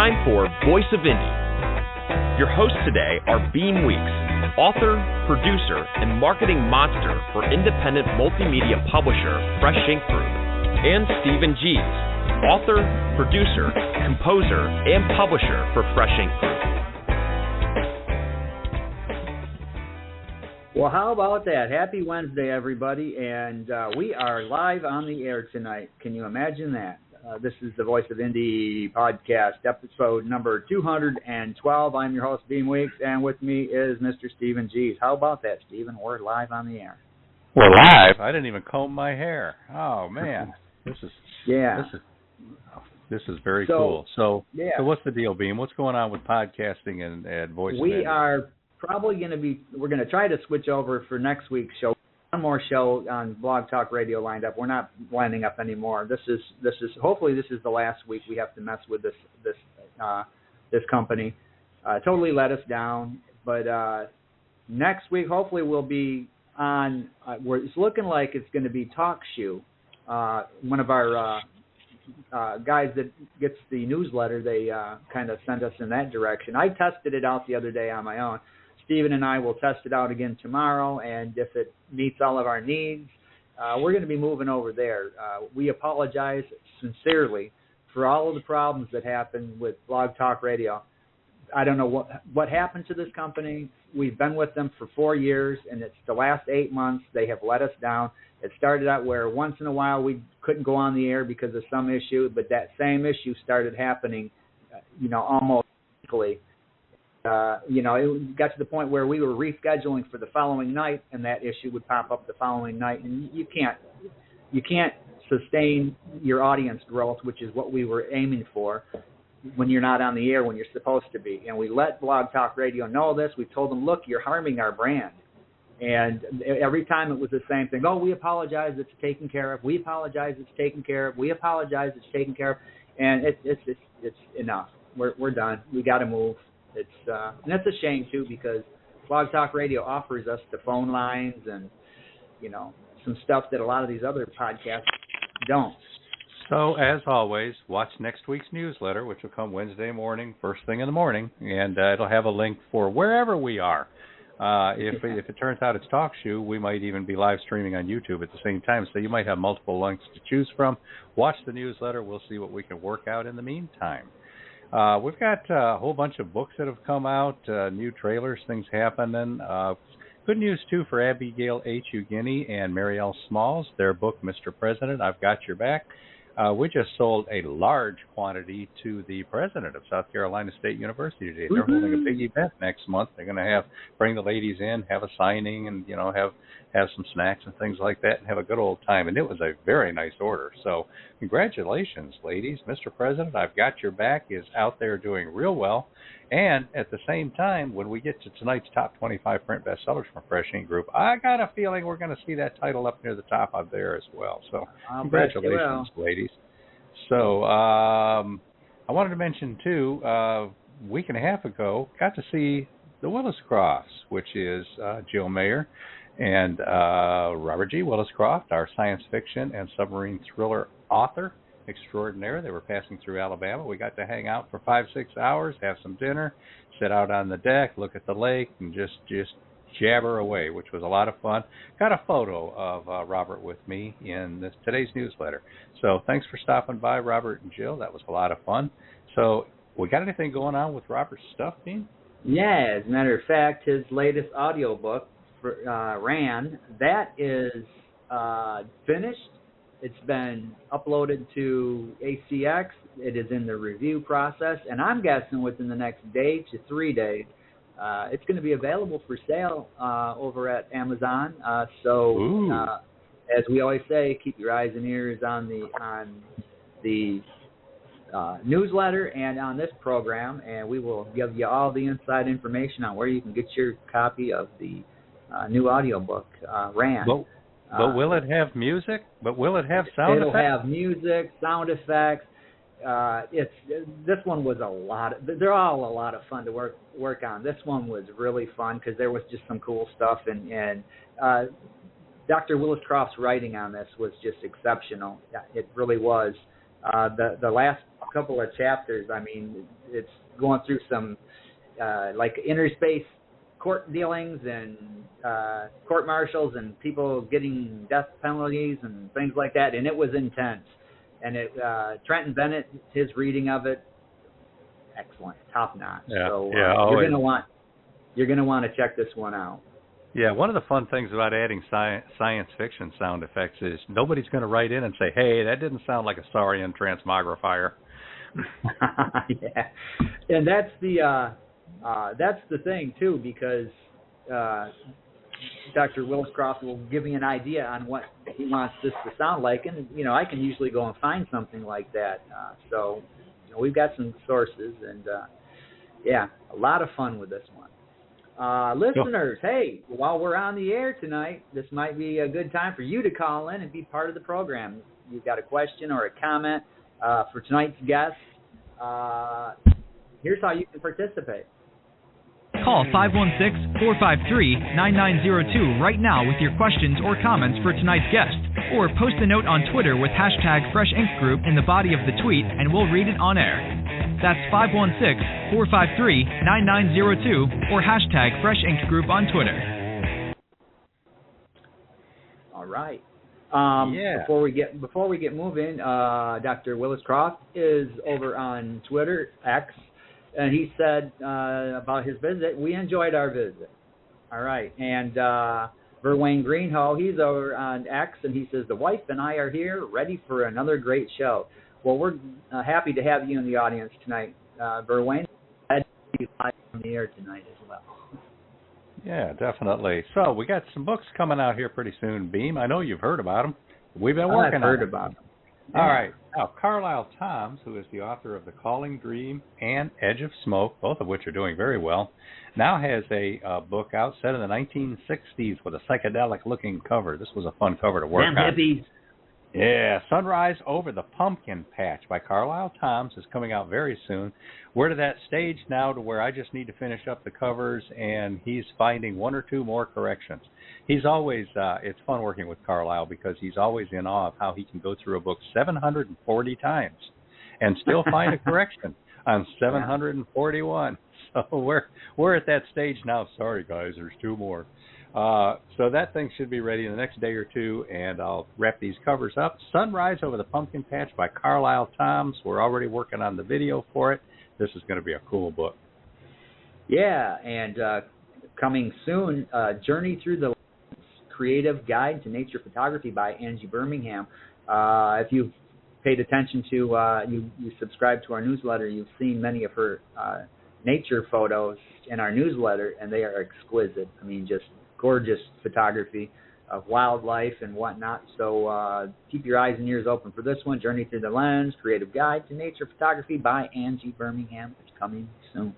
time for Voice of Indie. Your hosts today are Beem Weeks, author, producer, and marketing monster for independent multimedia publisher Fresh Ink Group, and Stephen Gies, author, producer, composer, and publisher for Fresh Ink Group. Well, how about that? Happy Wednesday, everybody, and we are live on the air tonight. Can you imagine that? This is the Voice of Indie podcast, episode number 212. I'm your host, Beem Weeks, and with me is Mr. Stephen Gies. How about that, Stephen? We're live on the air. We're live? I didn't even comb my hair. Oh, man. This is very cool. So what's the deal, Beem? What's going on with podcasting and Voice of Indie? We are probably we're going to try to switch over for next week's show. One more show on Blog Talk Radio lined up. We're not lining up anymore. Hopefully this is the last week we have to mess with this company. Totally let us down. But next week, hopefully we'll be on. It's looking like it's going to be Talk Shoe. One of our guys that gets the newsletter, they kind of sent us in that direction. I tested it out the other day on my own. Stephen and I will test it out again tomorrow, and if it meets all of our needs, we're going to be moving over there. We apologize sincerely for all of the problems that happened with Blog Talk Radio. I don't know what happened to this company. We've been with them for 4 years, and it's the last 8 months they have let us down. It started out where once in a while we couldn't go on the air because of some issue, but that same issue started happening, almost equally. It got to the point where we were rescheduling for the following night, and that issue would pop up the following night, and you can't sustain your audience growth, which is what we were aiming for, when you're not on the air when you're supposed to be. And we let Blog Talk Radio know this. We told them, look, you're harming our brand. And every time it was the same thing. Oh, we apologize, it's taken care of. We apologize, it's taken care of. We apologize, it's taken care of. And it's enough. We're done. We got to move. And that's a shame too, because Blog Talk Radio offers us the phone lines and some stuff that a lot of these other podcasts don't. So as always, watch next week's newsletter, which will come Wednesday morning, first thing in the morning, and it'll have a link for wherever we are. If it turns out it's Talk Shoe, we might even be live streaming on YouTube at the same time, so you might have multiple links to choose from. Watch the newsletter. We'll see what we can work out in the meantime. We've got a whole bunch of books that have come out, new trailers, things happening. Good news, too, for Abigail H. Ugini and Mary L. Smalls. Their book, Mr. President, I've Got Your Back. We just sold a large quantity to the president of South Carolina State University today. They're holding a big event next month. They're going to bring the ladies in, have a signing, and have some snacks and things like that, and have a good old time. And it was a very nice order. So congratulations, ladies. Mr. President, I've Got Your Back is out there doing real well. And at the same time, when we get to tonight's top 25 print bestsellers from Fresh Ink Group, I got a feeling we're going to see that title up near the top of there as well. So congratulations, ladies. So I wanted to mention, too, a week and a half ago, got to see the Willis Crofts, which is Jill Mayer and Robert G. Willis Croft, our science fiction and submarine thriller author extraordinaire. They were passing through Alabama. We got to hang out for 5-6 hours, have some dinner, sit out on the deck, look at the lake, and just jabber away, which was a lot of fun. Got a photo of Robert with me in today's newsletter. So thanks for stopping by, Robert and Jill. That was a lot of fun. So we got anything going on with Robert's stuff, Dean? Yeah, as a matter of fact, his latest audiobook, Ran, that is finished. It's been uploaded to ACX. It is in the review process, and I'm guessing within the next day to 3 days, it's going to be available for sale over at Amazon. As we always say, keep your eyes and ears on the newsletter and on this program, and we will give you all the inside information on where you can get your copy of the new audiobook, Ran. But will it have music? But will it have sound effects? It'll have music, sound effects. This one was they're all a lot of fun to work on. This one was really fun because there was just some cool stuff, and Dr. Willis Croft's writing on this was just exceptional. It really was. The last couple of chapters, I mean, it's going through some like interspace court dealings and court martials and people getting death penalties and things like that, and it was intense. And Trenton Bennett, his reading of it, excellent, top notch. Yeah. So Always. you're gonna want to check this one out. Yeah, one of the fun things about adding science fiction sound effects is nobody's going to write in and say, "Hey, that didn't sound like a saurian transmogrifier." Yeah, and that's the thing too, because Dr. Willis Croft will give me an idea on what he wants this to sound like, and I can usually go and find something like that. So we've got some sources, and yeah, a lot of fun with this one. Listeners, hey, while we're on the air tonight, this might be a good time for you to call in and be part of the program. You've got a question or a comment for tonight's guest. Here's how you can participate. Call 516-453-9902 right now with your questions or comments for tonight's guest. Or post a note on Twitter with hashtag Fresh Ink Group in the body of the tweet, and we'll read it on air. That's 516-453-9902 or hashtag Fresh Ink Group on Twitter. All right. Yeah. Before we get moving, Dr. Willis Croft is over on Twitter, X, and he said about his visit, we enjoyed our visit. All right. And Verwayne Greenhow, he's over on X, and he says, the wife and I are here, ready for another great show. Well, we're happy to have you in the audience tonight, Verwayne. Glad to be live on the air tonight as well. Yeah, definitely. So we got some books coming out here pretty soon, Beem. I know you've heard about them. We've been working on them. I've heard about them. All right. Now, Carlisle Toms, who is the author of The Calling Dream and Edge of Smoke, both of which are doing very well, now has a book out set in the 1960s with a psychedelic-looking cover. This was a fun cover to work on. Them hippies. Yeah, Sunrise Over the Pumpkin Patch by Carlisle Toms is coming out very soon. We're to that stage now to where I just need to finish up the covers, and he's finding one or two more corrections. He's always, it's fun working with Carlisle because he's always in awe of how he can go through a book 740 times and still find a correction on 741. So we're at that stage now. Sorry, guys, there's two more. So that thing should be ready in the next day or two, and I'll wrap these covers up. Sunrise Over the Pumpkin Patch by Carlisle Toms. We're already working on the video for it. This is going to be a cool book. Yeah, and coming soon, Journey Through the Lens, Creative Guide to Nature Photography by Angie Birmingham. If you've paid attention to, you subscribe to our newsletter, you've seen many of her nature photos in our newsletter, and they are exquisite. I mean, just gorgeous photography of wildlife and whatnot. So keep your eyes and ears open for this one, Journey Through the Lens, Creative Guide to Nature Photography by Angie Birmingham. It's coming soon.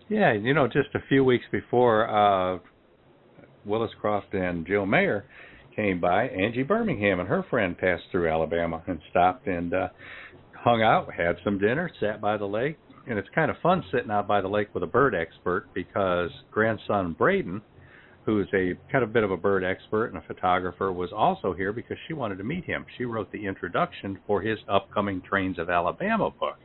Yeah, just a few weeks before Willis Croft and Jill Mayer came by, Angie Birmingham and her friend passed through Alabama and stopped and hung out, had some dinner, sat by the lake. And it's kind of fun sitting out by the lake with a bird expert because grandson Braden, who's a kind of bit of a bird expert and a photographer, was also here because she wanted to meet him. She wrote the introduction for his upcoming Trains of Alabama book.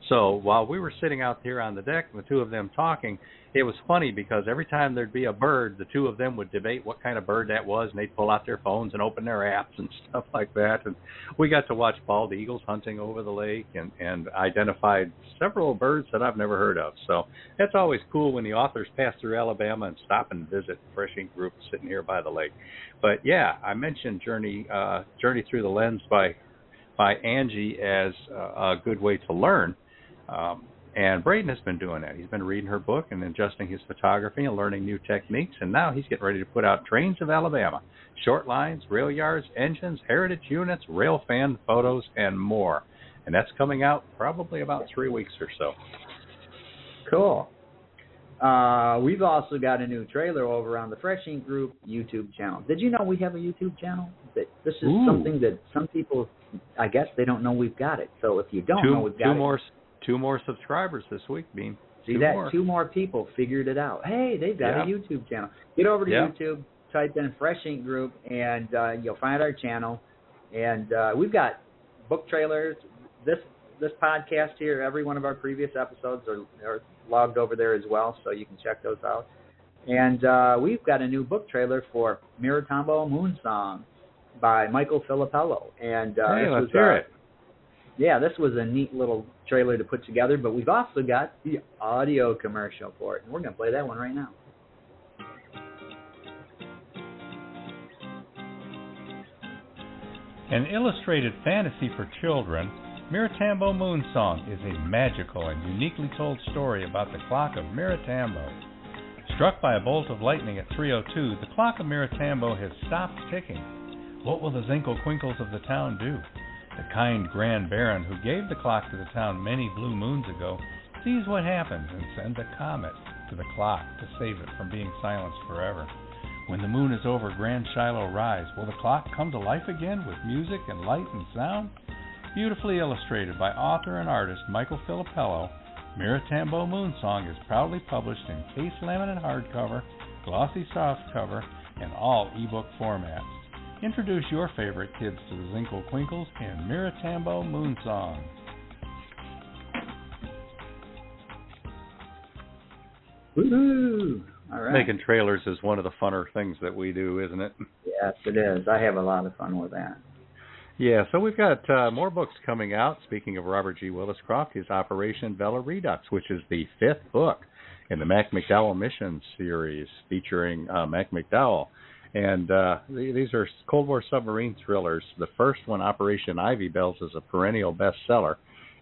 So while we were sitting out here on the deck, the two of them talking, it was funny because every time there'd be a bird, the two of them would debate what kind of bird that was, and they'd pull out their phones and open their apps and stuff like that. And we got to watch bald eagles hunting over the lake and identified several birds that I've never heard of. So that's always cool when the authors pass through Alabama and stop and visit Fresh Ink Group sitting here by the lake. But yeah, I mentioned Journey Through the Lens by Angie as a good way to learn. And Braden has been doing that. He's been reading her book and adjusting his photography and learning new techniques. And now he's getting ready to put out Trains of Alabama, short lines, rail yards, engines, heritage units, rail fan photos, and more. And that's coming out probably about 3 weeks or so. Cool. We've also got a new trailer over on the Fresh Ink Group YouTube channel. Did you know we have a YouTube channel? This is something that some people, I guess, they don't know we've got it. So if you don't know we've got it. Two more subscribers this week, Beam. Two more people figured it out. Hey, they've got a YouTube channel. Get over to YouTube, type in Fresh Ink Group, and you'll find our channel. And we've got book trailers. This this podcast here, every one of our previous episodes are logged over there as well, so you can check those out. And we've got a new book trailer for Miratambo Moonsong by Michael Filippello. And let's hear it. Yeah, this was a neat little trailer to put together, but we've also got the audio commercial for it, and we're going to play that one right now. An illustrated fantasy for children, Miratambo Moonsong is a magical and uniquely told story about the clock of Miratambo. Struck by a bolt of lightning at 3:02, the clock of Miratambo has stopped ticking. What will the Zinkle-Quinkles of the town do? The kind Grand Baron who gave the clock to the town many blue moons ago sees what happens and sends a comet to the clock to save it from being silenced forever. When the moon is over Grand Shiloh Rise, will the clock come to life again with music and light and sound? Beautifully illustrated by author and artist Michael Filippello, Miratambo Moonsong is proudly published in case laminate hardcover, glossy softcover, and all ebook formats. Introduce your favorite kids to the Zinkle-Quinkles and Miratambo Moonsong. Woohoo! All right. Making trailers is one of the funner things that we do, isn't it? Yes, it is. I have a lot of fun with that. Yeah, so we've got more books coming out. Speaking of Robert G. Willis Croft, his Operation Vela Redux, which is the 5th book in the Mac McDowell Mission series featuring Mac McDowell. And these are Cold War submarine thrillers. The first one, Operation Ivy Bells, is a perennial bestseller.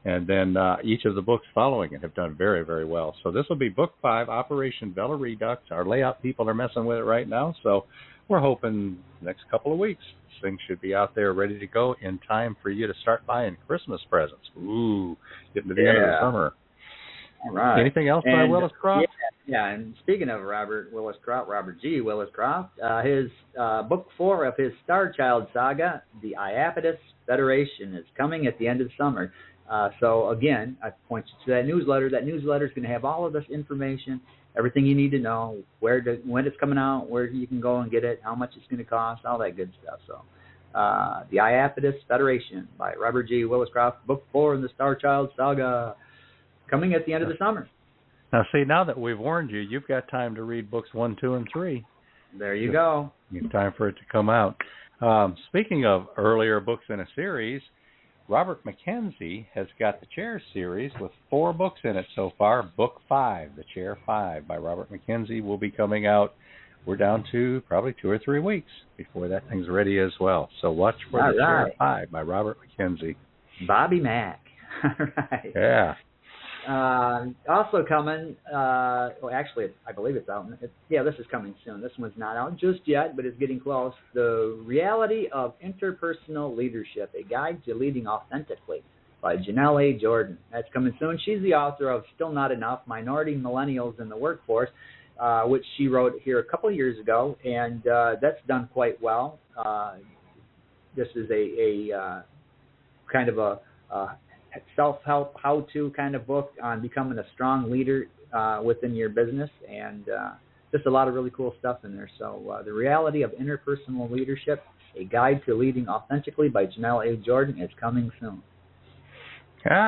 And then each of the books following it have done very, very well. So this will be Book 5, Operation Vela Redux. Our layout people are messing with it right now, so we're hoping the next couple of weeks things should be out there ready to go in time for you to start buying Christmas presents. Ooh, getting to the end of the summer. All right. Anything else by Willis Croft? Yeah, and speaking of Robert G. Willis Croft, his book 4 of his Star Child saga, The Iapetus Federation, is coming at the end of the summer. So again, I point you to that newsletter. That newsletter is going to have all of this information, everything you need to know, when it's coming out, where you can go and get it, how much it's going to cost, all that good stuff. So, The Iapetus Federation by Robert G. Willis Croft, book 4 in the Star Child saga, coming at the end of the summer. Now, see, now that we've warned you, you've got time to read books 1, 2, and 3. There you go. It's time for it to come out. Speaking of earlier books in a series, Robert McKenzie has got the Chair series with 4 books in it so far. Book 5, The Chair 5 by Robert McKenzie will be coming out. We're down to probably 2 or 3 weeks before that thing's ready as well. So watch for The Chair 5 by Robert McKenzie. Bobby Mack. All right. Yeah. Also coming, actually, I believe it's out. This is coming soon. This one's not out just yet, but it's getting close. The Reality of Interpersonal Leadership, A Guide to Leading Authentically by Janelle A. Jordan. That's coming soon. She's the author of Still Not Enough, Minority Millennials in the Workforce, which she wrote here a couple of years ago, and that's done quite well. This is a kind of a self-help, how-to kind of book on becoming a strong leader within your business, and just a lot of really cool stuff in there. So The Reality of Interpersonal Leadership, A Guide to Leading Authentically by Janelle A. Jordan is coming soon.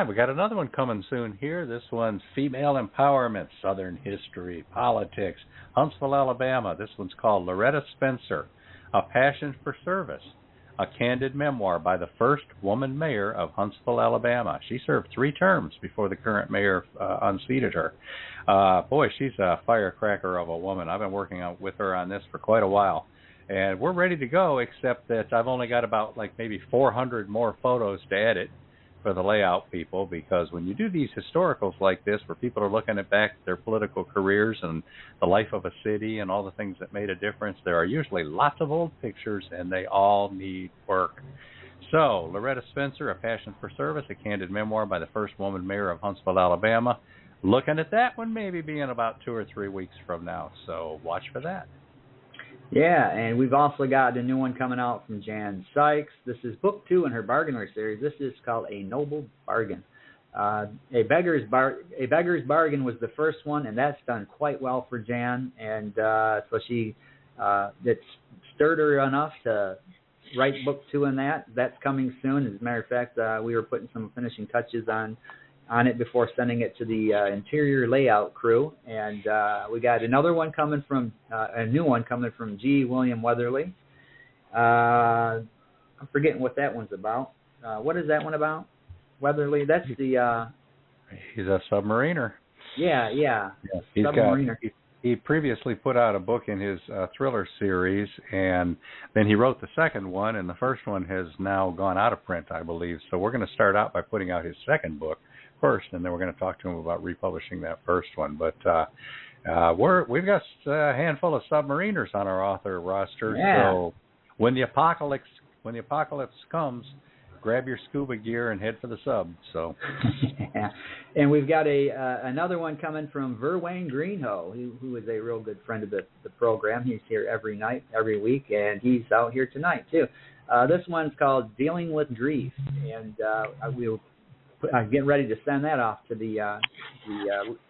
We got another one coming soon here. This one's Female Empowerment, Southern History, Politics, Huntsville, Alabama. This one's called Loretta Spencer, A Passion for Service, a candid memoir by the first woman mayor of Huntsville, Alabama. She served 3 terms before the current mayor unseated her. Boy, she's a firecracker of a woman. I've been working with her on this for quite a while. And we're ready to go, except that I've only got about maybe 400 more photos to edit for the layout people, because when you do these historicals like this where people are looking at back their political careers and the life of a city and all the things that made a difference, there are usually lots of old pictures and they all need work. So, Loretta Spencer, A Passion for Service, a candid memoir by the first woman mayor of Huntsville, Alabama. Looking at that one maybe being about 2 or 3 weeks from now, so watch for that. Yeah, and we've also got a new one coming out from Jan Sykes. This is book 2 in her Bargainer series. This is called A Noble Bargain. A Beggar's Bargain was the first one, and that's done quite well for Jan. And so she, it's stirred her enough to write book 2 in that. That's coming soon. As a matter of fact, we were putting some finishing touches on it before sending it to the interior layout crew. And we got another one coming from, a new one coming from G. William Weatherly. I'm forgetting what that one's about. What is that one about? Weatherly? That's the... he's a submariner. Yeah. He's Submariner. He previously put out a book in his thriller series, and then he wrote the second one, and the first one has now gone out of print, I believe. So we're going to start out by putting out his second book first, and then we're going to talk to him about republishing that first one. But we've got a handful of submariners on our author roster. Yeah. So when the apocalypse comes, grab your scuba gear and head for the sub. So, yeah. And we've got another one coming from Verwayne Greenhoe, who is a real good friend of the program. He's here every week, and he's out here tonight too. This one's called Dealing with Grief, and I'm getting ready to send that off to the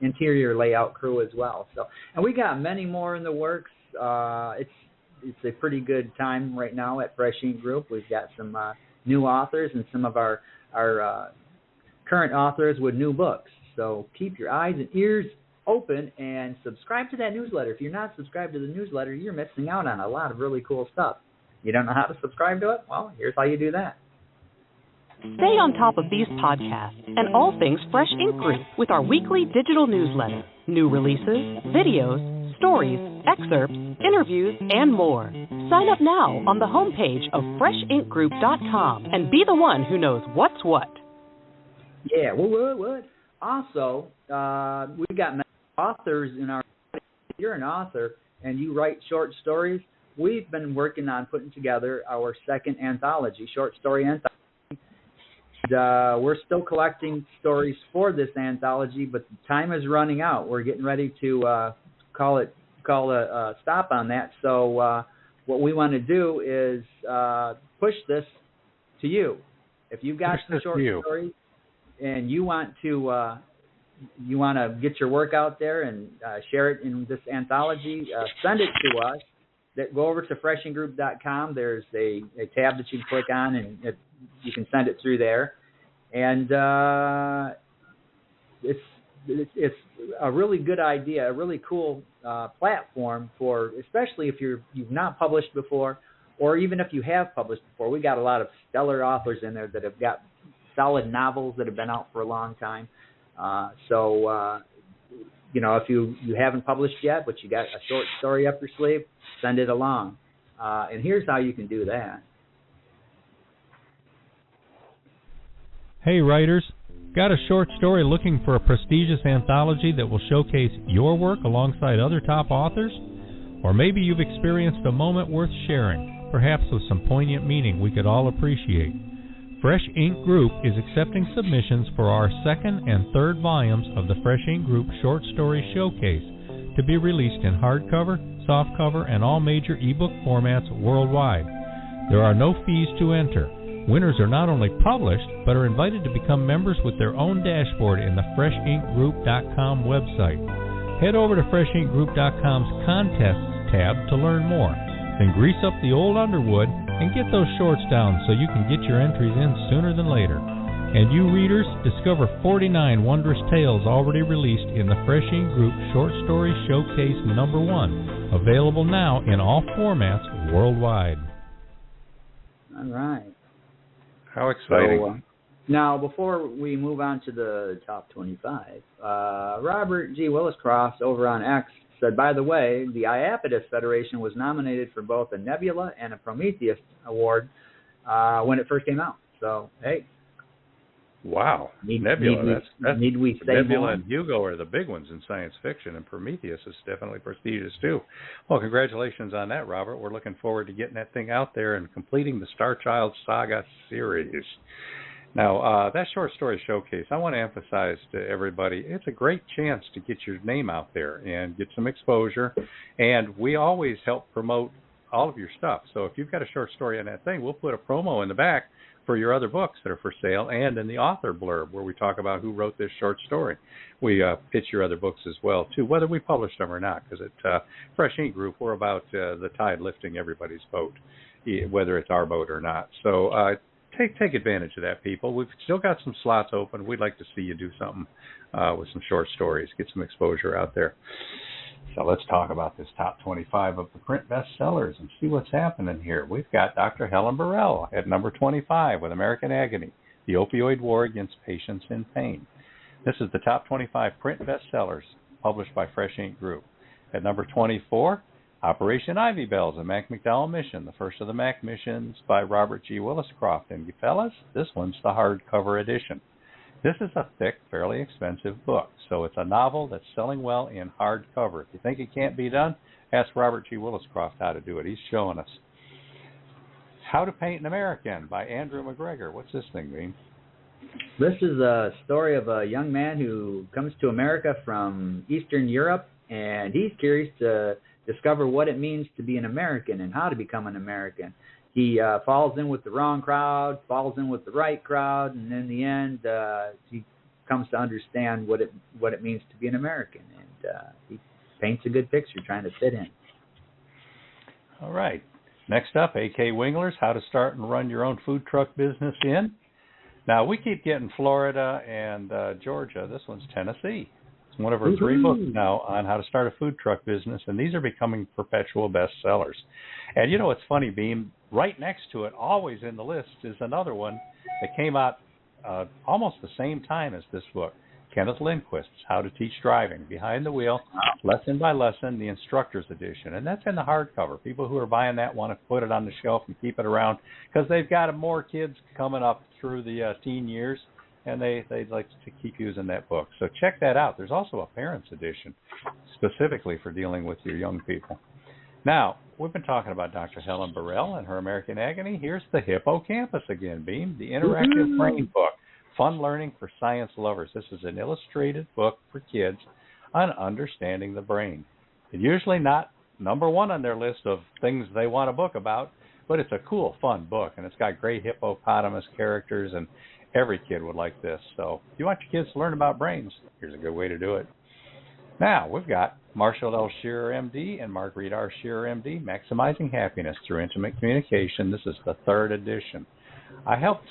interior layout crew as well. So, and we got many more in the works. It's a pretty good time right now at Fresh Ink Group. We've got some new authors and some of our current authors with new books. So keep your eyes and ears open and subscribe to that newsletter. If you're not subscribed to the newsletter, you're missing out on a lot of really cool stuff. You don't know how to subscribe to it? Well, here's how you do that. Stay on top of these podcasts and all things Fresh Ink Group with our weekly digital newsletter. New releases, videos, stories, excerpts, interviews, and more. Sign up now on the homepage of FreshInkGroup.com and be the one who knows what's what. Yeah, what? Also, we've got many authors in our... If you're an author and you write short stories, we've been working on putting together our second anthology, short story anthology. And, we're still collecting stories for this anthology, but the time is running out. We're getting ready to call a stop on that. So what we want to do is push this to you. If you've got some short stories and you want to get your work out there and share it in this anthology, send it to us. Go over to freshinggroup.com. There's a tab that you can click on, and you can send it through there. And it's a really good idea, a really cool platform for, especially if you've not published before, or even if you have published before. We got a lot of stellar authors in there that have got solid novels that have been out for a long time. If you haven't published yet, but you got a short story up your sleeve, send it along. And here's how you can do that. Hey writers, got a short story looking for a prestigious anthology that will showcase your work alongside other top authors? Or maybe you've experienced a moment worth sharing, perhaps with some poignant meaning we could all appreciate. Fresh Ink Group is accepting submissions for our second and third volumes of the Fresh Ink Group Short Story Showcase to be released in hardcover, softcover, and all major ebook formats worldwide. There are no fees to enter. Winners are not only published, but are invited to become members with their own dashboard in the FreshInkGroup.com website. Head over to FreshInkGroup.com's Contests tab to learn more. Then grease up the old Underwood and get those shorts down so you can get your entries in sooner than later. And you readers, discover 49 wondrous tales already released in the Fresh Ink Group Short Story Showcase #1, available now in all formats worldwide. All right. How exciting. So, now, before we move on to the top 25, Robert G. Willis-Croft over on X said, by the way, the Iapetus Federation was nominated for both a Nebula and a Prometheus award when it first came out. So, hey. Wow. Nebula. Need we say Nebula more? and Hugo are the big ones in science fiction, and Prometheus is definitely prestigious too. Well, congratulations on that, Robert. We're looking forward to getting that thing out there and completing the Star Child Saga series. Now, that short story showcase, I want to emphasize to everybody, it's a great chance to get your name out there and get some exposure. And we always help promote all of your stuff. So if you've got a short story on that thing, we'll put a promo in the back for your other books that are for sale, and in the author blurb where we talk about who wrote this short story. We pitch your other books as well, too, whether we publish them or not, because at Fresh Ink Group, we're about the tide lifting everybody's boat, whether it's our boat or not. So take advantage of that, people. We've still got some slots open. We'd like to see you do something with some short stories, get some exposure out there. So let's talk about this top 25 of the print bestsellers and see what's happening here. We've got Dr. Helen Burrell at number 25 with American Agony, The Opioid War Against Patients in Pain. This is the top 25 print bestsellers published by Fresh Ink Group. At number 24, Operation Ivy Bells, a Mac McDowell mission, the first of the Mac missions by Robert G. Williscroft. And fellas, this one's the hardcover edition. This is a thick, fairly expensive book, so it's a novel that's selling well in hardcover. If you think it can't be done, ask Robert G. Williscroft how to do it. He's showing us. How to Paint an American by Andrew McGregor. What's this thing, Beem? This is a story of a young man who comes to America from Eastern Europe, and he's curious to discover what it means to be an American and how to become an American. He falls in with the wrong crowd, falls in with the right crowd, and in the end, he comes to understand what it means to be an American. And he paints a good picture trying to fit in. All right. Next up, A.K. Wingler's How to Start and Run Your Own Food Truck Business in. Now, we keep getting Florida and Georgia. This one's Tennessee. It's one of our 3 books now on how to start a food truck business, and these are becoming perpetual bestsellers. And you know what's funny, Beem? Right next to it, always in the list, is another one that came out almost the same time as this book. Kenneth Lindquist's How to Teach Driving, Behind the Wheel, Lesson by Lesson, the Instructor's Edition. And that's in the hardcover. People who are buying that want to put it on the shelf and keep it around because they've got more kids coming up through the teen years, and they'd like to keep using that book. So check that out. There's also a Parents Edition specifically for dealing with your young people. Now, we've been talking about Dr. Helen Burrell and her American Agony. Here's the Hippocampus again, Beem, the interactive brain book. Fun learning for science lovers. This is an illustrated book for kids on understanding the brain. It's usually not number one on their list of things they want a book about, but it's a cool, fun book, and it's got great hippopotamus characters, and every kid would like this. So if you want your kids to learn about brains, here's a good way to do it. Now, we've got Marshall L. Shearer, M.D., and Marguerite R. Shearer, M.D., Maximizing Happiness Through Intimate Communication. This is the 3rd edition. I helped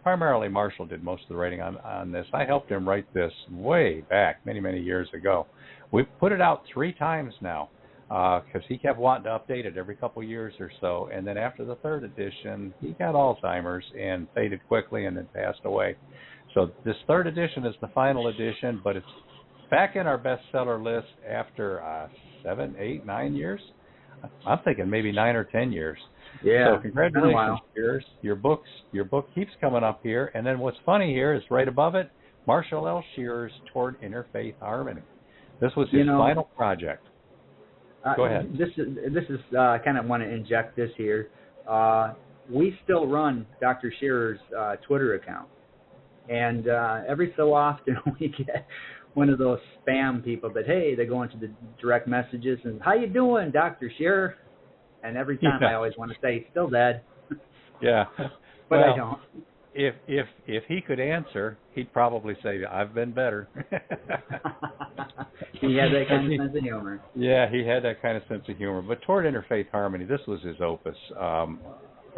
primarily Marshall did most of the writing on this. I helped him write this way back, many, many years ago. We've put it out 3 times now because he kept wanting to update it every couple years or so. And then after the 3rd edition, he got Alzheimer's and faded quickly and then passed away. So this 3rd edition is the final edition, but it's back in our bestseller list after 7, 8, 9 years. I'm thinking maybe 9 or 10 years. Yeah. So congratulations, Shearers. Your book keeps coming up here. And then what's funny here is right above it, Marshall L. Shearer's Toward Interfaith Harmony. This was his final project. Go ahead. This is kind of want to inject this here. We still run Dr. Shearer's Twitter account, and every so often we get one of those spam people that, hey, they go into the direct messages and, how you doing, Dr. Shearer? And every time I always want to say, still dead. Yeah. But I don't. If he could answer, he'd probably say, I've been better. He had that kind of sense of humor. Yeah, he had that kind of sense of humor. But Toward Interfaith Harmony, this was his opus,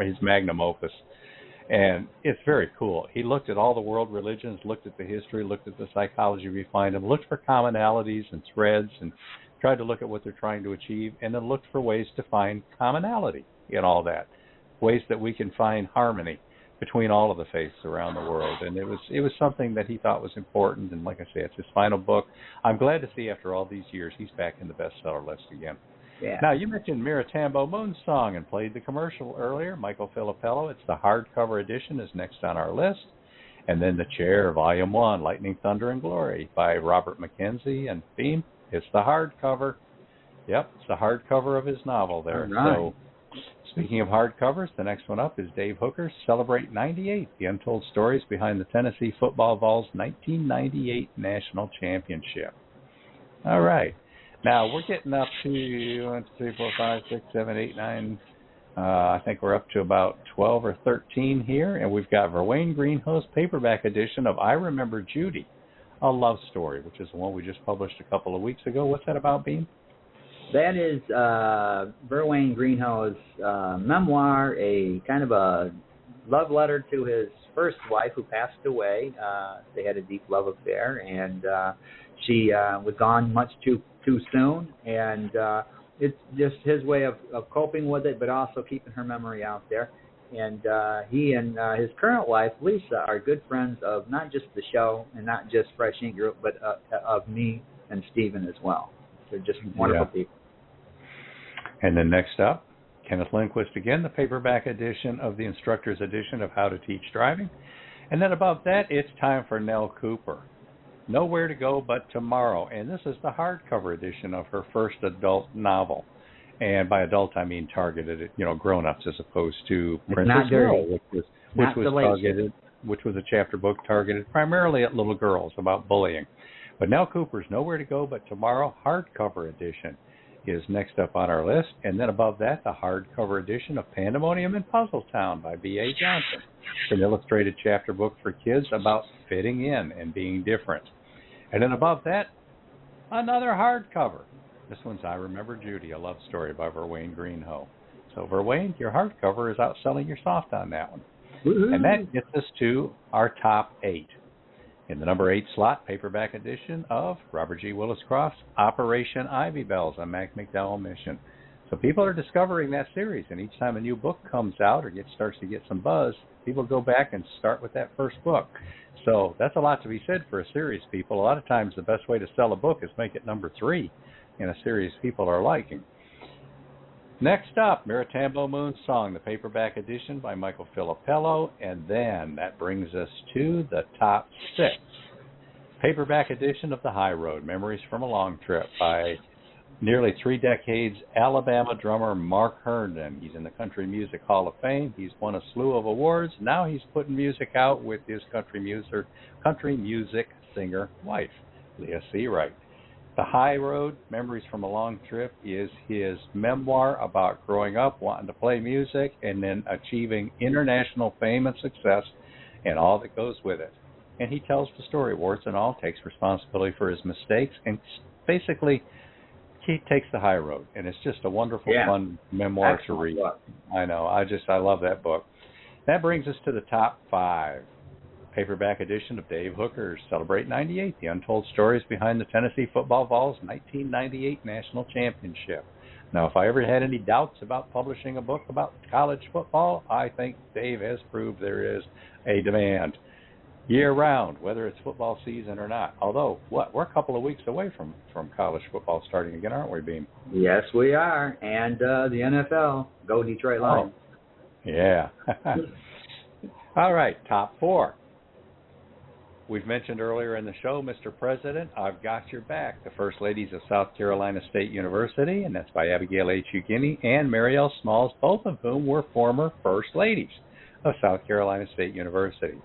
his magnum opus. And it's very cool. He looked at all the world religions, looked at the history, looked at the psychology behind them, looked for commonalities and threads, and tried to look at what they're trying to achieve, and then looked for ways to find commonality in all that, ways that we can find harmony between all of the faiths around the world. And it was something that he thought was important, and like I say, it's his final book. I'm glad to see after all these years he's back in the bestseller list again. Yeah. Now, you mentioned Miratambo Moonsong and played the commercial earlier. Michael Filippello, it's the hardcover edition, is next on our list. And then The Chair, Volume 1, Lightning, Thunder, and Glory by Robert McKenzie and Beem. It's the hardcover. Yep, it's the hardcover of his novel there. Right. So, speaking of hardcovers, the next one up is Dave Hooker's Celebrate 98, the untold stories behind the Tennessee Football Vols' 1998 National Championship. All right. Now, we're getting up to 1, 2, 3, 4, 5, 6, 7, 8, 9. I think we're up to about 12 or 13 here, and we've got Verwain Greenhill's paperback edition of I Remember Judy, a love story, which is the one we just published a couple of weeks ago. What's that about, Beam? That is Verwain Greenhill's memoir, a kind of a love letter to his first wife who passed away. They had a deep love affair, and she was gone much too soon, and it's just his way of coping with it, but also keeping her memory out there. And he and his current wife, Lisa, are good friends of not just the show and not just Fresh Ink Group, but of me and Stephen as well. They're just wonderful people. And then next up, Kenneth Lindquist again, the paperback edition of the Instructor's Edition of How to Teach Driving. And then above that, it's time for Nell Cooper, Nowhere to Go But Tomorrow. And this is the hardcover edition of her first adult novel. And by adult, I mean targeted at, grown-ups as opposed to Princess Girl, which was a chapter book targeted primarily at little girls about bullying. But Nell Cooper's Nowhere to Go But Tomorrow hardcover edition is next up on our list. And then above that, the hardcover edition of Pandemonium in Puzzle Town by B.A. Johnson. It's an illustrated chapter book for kids about fitting in and being different. And then above that, another hardcover. This one's I Remember Judy, a love story by Verwain Greenhill. So, Verwain, your hardcover is outselling your soft on that one. Woo-hoo. And that gets us to our top 8. In the number 8 slot, paperback edition of Robert G. Willis Croft's Operation Ivy Bells, a Mac McDowell mission. So people are discovering that series, and each time a new book comes out or starts to get some buzz, people go back and start with that first book. So that's a lot to be said for a series, people. A lot of times the best way to sell a book is make it number 3 in a series people are liking. Next up, Maritambo Moon's Song, the paperback edition by Michael Filippello, and then that brings us to the top 6. Paperback edition of The High Road, Memories from a Long Trip by nearly 3 decades Alabama drummer Mark Herndon. He's in the Country Music Hall of Fame. He's won a slew of awards. Now he's putting music out with his country music singer wife, Leah Seawright. The High Road, Memories from a Long Trip, is his memoir about growing up, wanting to play music, and then achieving international fame and success and all that goes with it. And he tells the story, warts and all, takes responsibility for his mistakes, and basically he takes the high road. And it's just a wonderful, fun memoir Excellent to read. book. I know. I love that book. That brings us to the top 5. Paperback edition of Dave Hooker's Celebrate 98, the untold stories behind the Tennessee Football Vols' 1998 National Championship. Now, if I ever had any doubts about publishing a book about college football, I think Dave has proved there is a demand year-round, whether it's football season or not. Although, we're a couple of weeks away from college football starting again, aren't we, Beam? Yes, we are. And the NFL. Go Detroit Lions. Oh, yeah. All right, top 4. We've mentioned earlier in the show, Mr. President, I've Got Your Back, the First Ladies of South Carolina State University, and that's by Abigail H. Uguiney and Mary L. Smalls, both of whom were former First Ladies of South Carolina State University.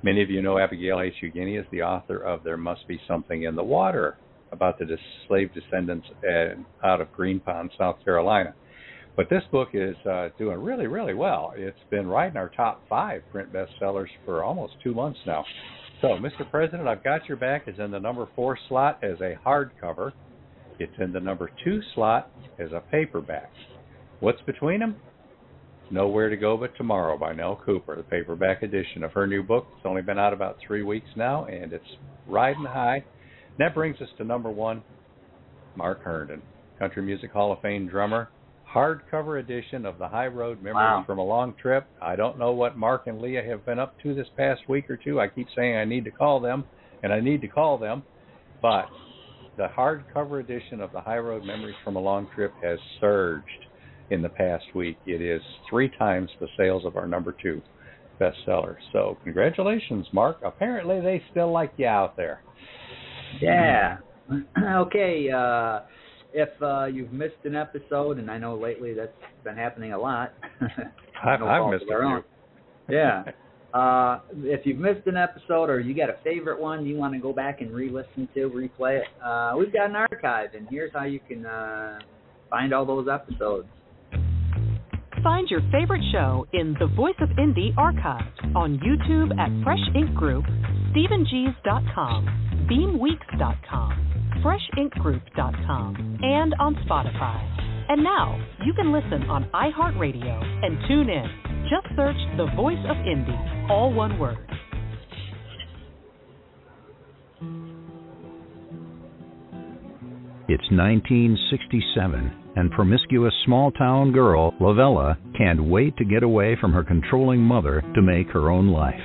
Many of you know Abigail H. Uguiney is the author of There Must Be Something in the Water, about the slave descendants out of Green Pond, South Carolina. But this book is doing really, really well. It's been right in our top 5 print bestsellers for almost 2 months now. So, Mr. President, I've Got Your Back is in the number 4 slot as a hardcover. It's in the number 2 slot as a paperback. What's between them? Nowhere to Go But Tomorrow by Nell Cooper, the paperback edition of her new book. It's only been out about 3 weeks now, and it's riding high. And that brings us to number 1, Mark Herndon, Country Music Hall of Fame drummer. Hardcover edition of The High Road, Memories from a Long Trip. I don't know what Mark and Leah have been up to this past week or two. I keep saying I need to call them, and I need to call them. But the hardcover edition of The High Road, Memories from a Long Trip has surged in the past week. It is 3 times the sales of our number 2 bestseller. So congratulations, Mark. Apparently they still like you out there. Yeah. Okay. If you've missed an episode, and I know lately that's been happening a lot. I've missed a few. Yeah. If you've missed an episode or you got a favorite one you want to go back and re-listen to, replay it, we've got an archive, and here's how you can find all those episodes. Find your favorite show in the Voice of Indie archive on YouTube at Fresh Ink Group, StephenGees.com, BeamWeeks.com, FreshInkGroup.com, and on Spotify. And now you can listen on iHeartRadio and tune in. Just search The Voice of Indie, all one word. It's 1967, and promiscuous small-town girl Lavella can't wait to get away from her controlling mother to make her own life.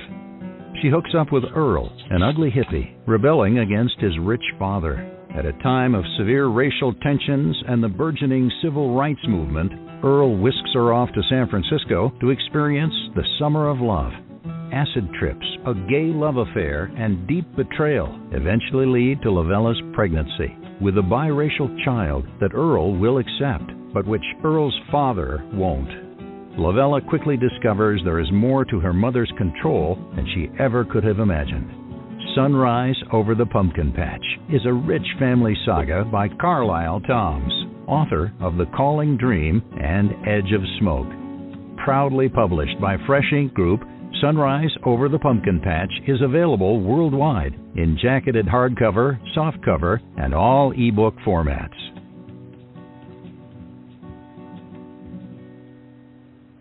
She hooks up with Earl, an ugly hippie, rebelling against his rich father. At a time of severe racial tensions and the burgeoning civil rights movement, Earl whisks her off to San Francisco to experience the summer of love. Acid trips, a gay love affair, and deep betrayal eventually lead to Lavella's pregnancy, with a biracial child that Earl will accept, but which Earl's father won't. Lavella quickly discovers there is more to her mother's control than she ever could have imagined. Sunrise Over the Pumpkin Patch is a rich family saga by Carlisle Toms, author of The Calling Dream and Edge of Smoke. Proudly published by Fresh Ink Group, Sunrise Over the Pumpkin Patch is available worldwide in jacketed hardcover, softcover, and all ebook formats.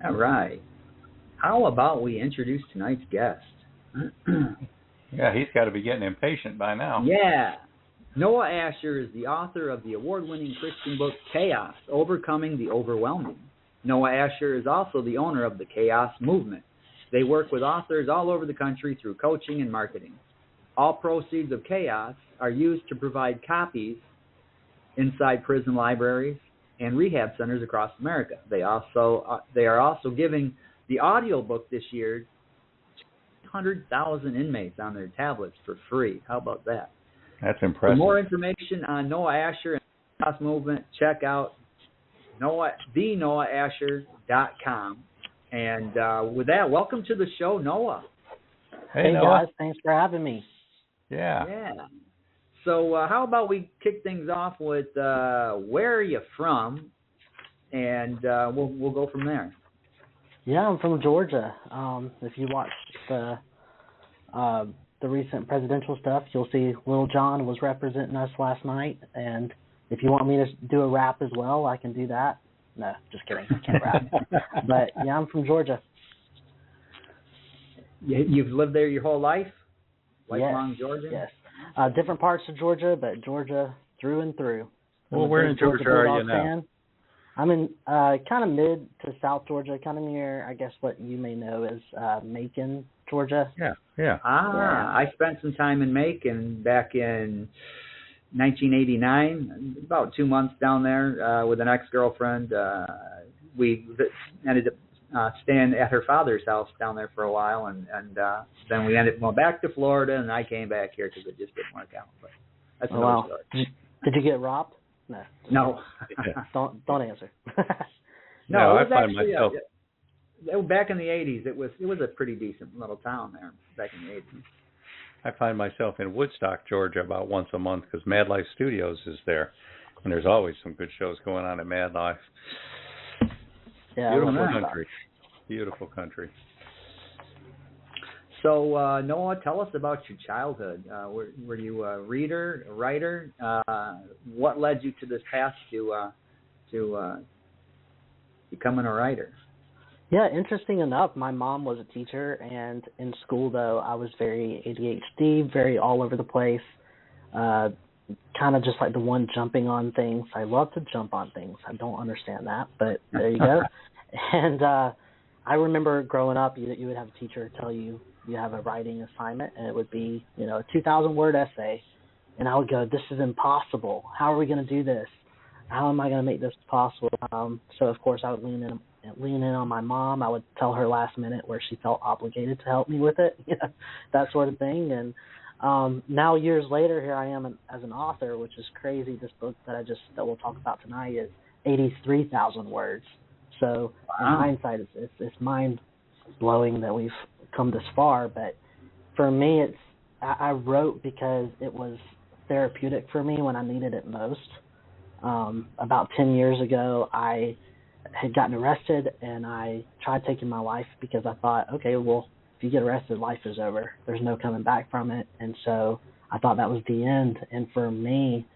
All right. How about we introduce tonight's guest? Yeah, he's got to be getting impatient by now. Yeah. Noah Asher is the author of the award-winning Christian book Chaos, Overcoming the Overwhelming. Noah Asher is also the owner of the Chaos Movement. They work with authors all over the country through coaching and marketing. All proceeds of Chaos are used to provide copies inside prison libraries and rehab centers across America. They are also giving the audiobook this year 100,000 inmates on their tablets for free. How about that? That's impressive. For more information on Noah Asher and the Chaos Movement, check out thenoahasher.com. And with that, welcome to the show, Noah. Hey Noah. guys, thanks for having me. Yeah. So how about we kick things off with where are you from, and we'll go from there. Yeah, I'm from Georgia. If you watched the recent presidential stuff, you'll see Lil Jon was representing us last night. And if you want me to do a rap as well, I can do that. No, just kidding. I can't rap. But yeah, I'm from Georgia. You've lived there your whole life? Lifelong Yes, Georgia? yes. Different parts of Georgia, but Georgia through and through. Well, where in Georgia are you now? Fan. I'm in kind of mid to South Georgia, kind of near, I guess, what you may know as Macon, Georgia. Yeah. Yeah. I spent some time in Macon back in 1989, about 2 months down there with an ex-girlfriend. We ended up staying at her father's house down there for a while, and then we ended up going back to Florida, and I came back here because it just didn't work out. But that's another story. Did you get robbed? No. Don't answer. No, I find myself. Back in the 80s, it was a pretty decent little town there back in the 80s. I find myself in Woodstock, Georgia, about once a month because Mad Life Studios is there, and there's always some good shows going on at Mad Life. Yeah, Beautiful country. Beautiful country. So, Noah, tell us about your childhood. Were you a reader, a writer? What led you to this path to becoming a writer? Yeah, interesting enough, my mom was a teacher, and in school, though, I was very ADHD, very all over the place, kind of just like the one jumping on things. I love to jump on things. I don't understand that, but there you go. And I remember growing up, you would have a teacher tell you have a writing assignment, and it would be, a 2,000-word essay, and I would go, this is impossible. How are we going to do this? How am I going to make this possible? So, of course, I would lean in on my mom. I would tell her last minute where she felt obligated to help me with it, that sort of thing. And now, years later, here I am as an author, which is crazy. This book that we'll talk about tonight is 83,000 words. So, in hindsight, it's mind blowing that we've come this far. But for me, I wrote because it was therapeutic for me when I needed it most. About 10 years ago, I had gotten arrested, and I tried taking my life because I thought, okay, well, if you get arrested, life is over. There's no coming back from it. And so I thought that was the end. And for me,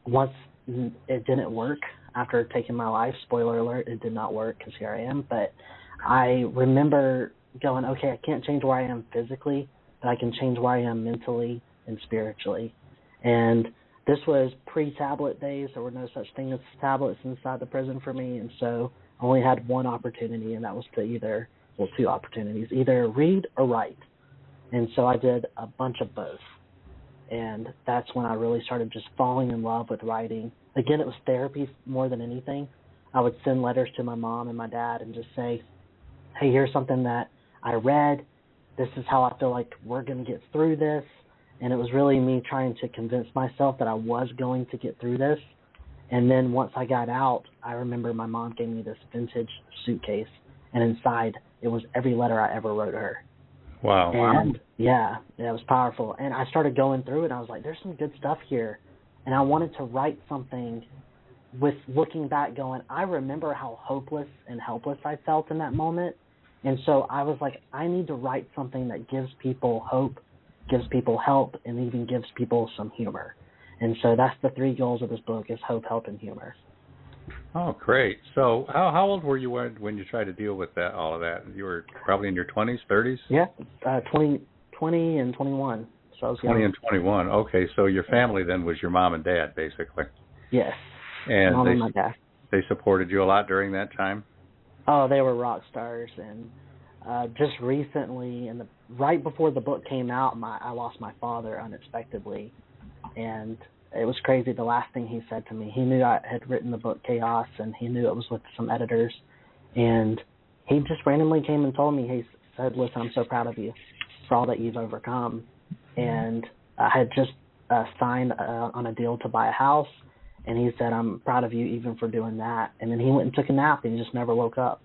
once it didn't work after taking my life, spoiler alert, it did not work because here I am. But I remember going, okay, I can't change where I am physically, but I can change where I am mentally and spiritually. And this was pre-tablet days. There were no such thing as tablets inside the prison for me. And so I only had one opportunity, and that was to two opportunities, either read or write. And so I did a bunch of both. And that's when I really started just falling in love with writing. Again, it was therapy more than anything. I would send letters to my mom and my dad and just say, hey, here's something that I read. This is how I feel like we're going to get through this. And it was really me trying to convince myself that I was going to get through this. And then once I got out, I remember my mom gave me this vintage suitcase. And inside, it was every letter I ever wrote her. Wow. And yeah, it was powerful. And I started going through it, and I was like, there's some good stuff here. And I wanted to write something with looking back going, I remember how hopeless and helpless I felt in that moment. And so I was like, I need to write something that gives people hope, gives people help, and even gives people some humor. And so that's the three goals of this book is hope, help, and humor. Oh, great. So how old were you when you tried to deal with all of that? You were probably in your 20s, 30s? Yeah, 20 and 21. So I was 20 young. and 21. Okay, so your family then was your mom and dad, basically. Yes, and mom and my dad. They supported you a lot during that time? Oh, they were rock stars. And just recently, right before the book came out, I lost my father unexpectedly. And it was crazy. The last thing he said to me, he knew I had written the book Chaos, and he knew it was with some editors. And he just randomly came and told me, he said, listen, I'm so proud of you for all that you've overcome. And I had just signed on a deal to buy a house, and he said, I'm proud of you even for doing that. And then he went and took a nap, and he just never woke up.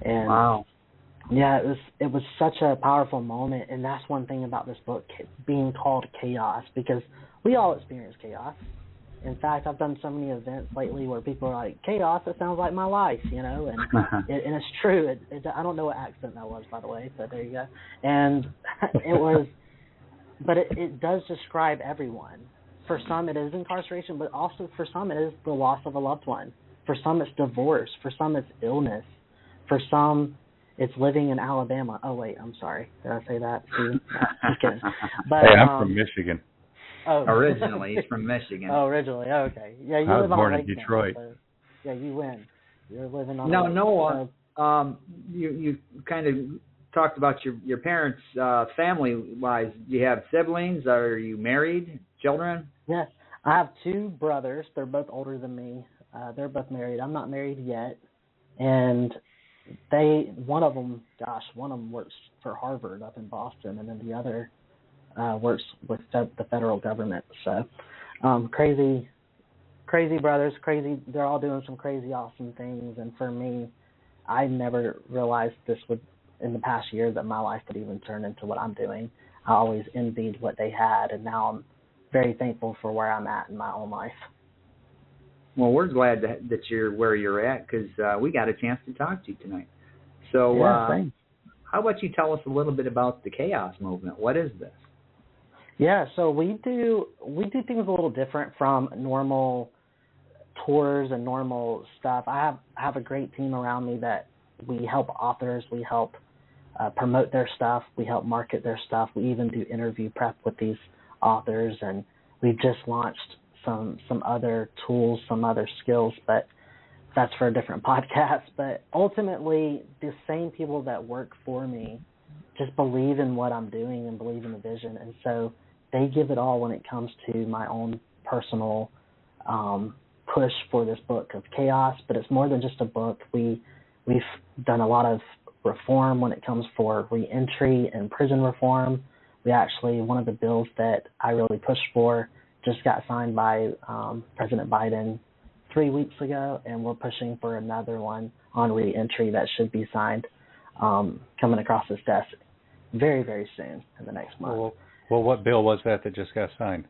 And wow. Yeah, it was such a powerful moment, and that's one thing about this book being called Chaos, because we all experience chaos. In fact, I've done so many events lately where people are like, chaos, it sounds like my life, and and it's true. I don't know what accent that was, by the way, but there you go. And it was, but it does describe everyone. For some, it is incarceration, but also for some, it is the loss of a loved one. For some, it's divorce. For some, it's illness. For some, it's living in Alabama. Oh, wait, I'm sorry. Did I say that? See? Just kidding. But, hey, I'm from Michigan. Oh. Originally, he's from Michigan. Oh, originally, okay. Yeah, you I live was born on in Lake Detroit. Now, so, yeah, you win. You're living on you kind of talked about your parents family-wise. Do you have siblings? Are you married? Children? Yes. I have two brothers. They're both older than me. They're both married. I'm not married yet. And one of them works for Harvard up in Boston, and then the other works with the federal government. So crazy brothers, crazy. They're all doing some crazy, awesome things. And for me, I never realized this would, in the past year, that my life would even turn into what I'm doing. I always envied what they had, and now I'm very thankful for where I'm at in my own life. Well, we're glad that you're where you're at, because we got a chance to talk to you tonight. So how about you tell us a little bit about the Chaos Movement? What is this? Yeah, so we do things a little different from normal tours and normal stuff. I have a great team around me that we help authors, we help promote their stuff, we help market their stuff. We even do interview prep with these authors, and we've just launched some other tools, some other skills, but that's for a different podcast. But ultimately, the same people that work for me just believe in what I'm doing and believe in the vision, and so they give it all when it comes to my own personal push for this book of Chaos. But it's more than just a book. We've done a lot of reform when it comes for reentry and prison reform. We actually, one of the bills that I really pushed for just got signed by President Biden 3 weeks ago, and we're pushing for another one on reentry that should be signed coming across his desk very, very soon in the next month. Well, what bill was that just got signed?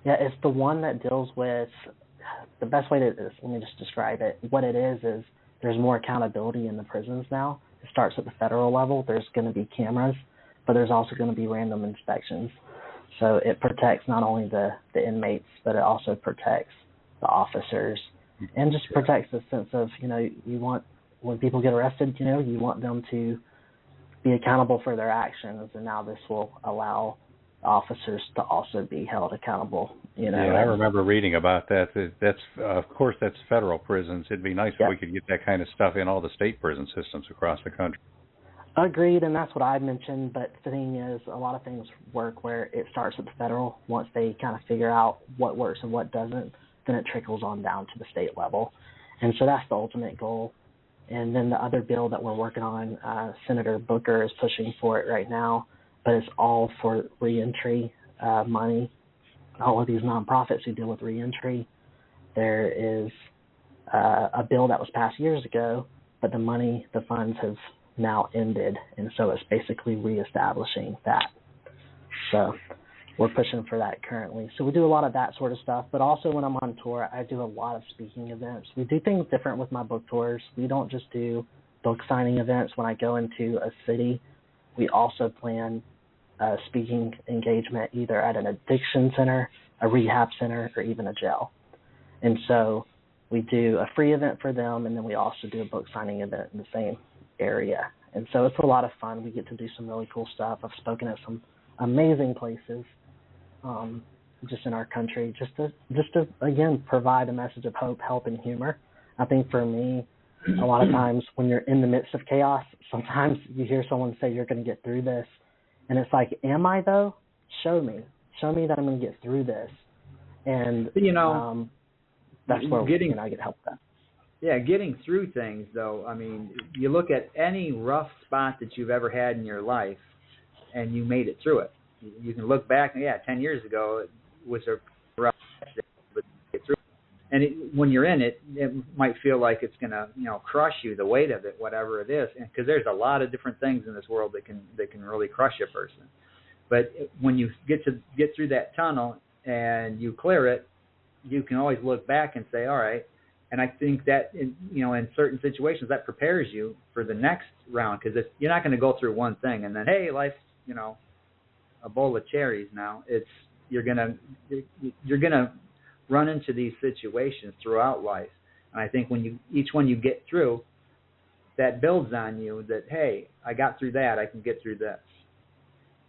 Yeah, it's the one that deals with, the best way to, let me just describe it. What it is there's more accountability in the prisons now. It starts at the federal level. There's going to be cameras, but there's also going to be random inspections. So it protects not only the inmates, but it also protects the officers and just protects the sense of, you want, when people get arrested, you want them to be accountable for their actions, and now this will allow officers to also be held accountable. Yeah, I remember reading about that. That's of course that's federal prisons. It'd be nice if we could get that kind of stuff in all the state prison systems across the country. Agreed, and that's what I mentioned. But the thing is, a lot of things work where it starts at the federal. Once they kind of figure out what works and what doesn't, then it trickles on down to the state level. And so that's the ultimate goal. And then the other bill that we're working on, Senator Booker is pushing for it right now, but it's all for reentry money. All of these nonprofits who deal with reentry. There is a bill that was passed years ago, but the funds have now ended, and so it's basically reestablishing that. So we're pushing for that currently. So we do a lot of that sort of stuff, but also when I'm on tour, I do a lot of speaking events. We do things different with my book tours. We don't just do book signing events when I go into a city. We also plan a speaking engagement either at an addiction center, a rehab center, or even a jail. And so we do a free event for them, and then we also do a book signing event in the same area. And so it's a lot of fun. We get to do some really cool stuff. I've spoken at some amazing places just in our country, just to again provide a message of hope, help, and humor. I think for me, a lot of times when you're in the midst of chaos, sometimes you hear someone say you're going to get through this, and it's like, am I though? Show me that I'm going to get through this. And that's where I get help with that. Yeah, getting through things, though, I mean, you look at any rough spot that you've ever had in your life, and you made it through it. You can look back, 10 years ago, it was a rough day, but get through it. And when you're in it, it might feel like it's going to, crush you, the weight of it, whatever it is, because there's a lot of different things in this world that can really crush a person. But when you get through that tunnel and you clear it, you can always look back and say, all right. And I think that, in certain situations, that prepares you for the next round, because you're not going to go through one thing and then, hey, life's, a bowl of cherries now. You're gonna run into these situations throughout life. And I think each one you get through, that builds on you that, hey, I got through that, I can get through this.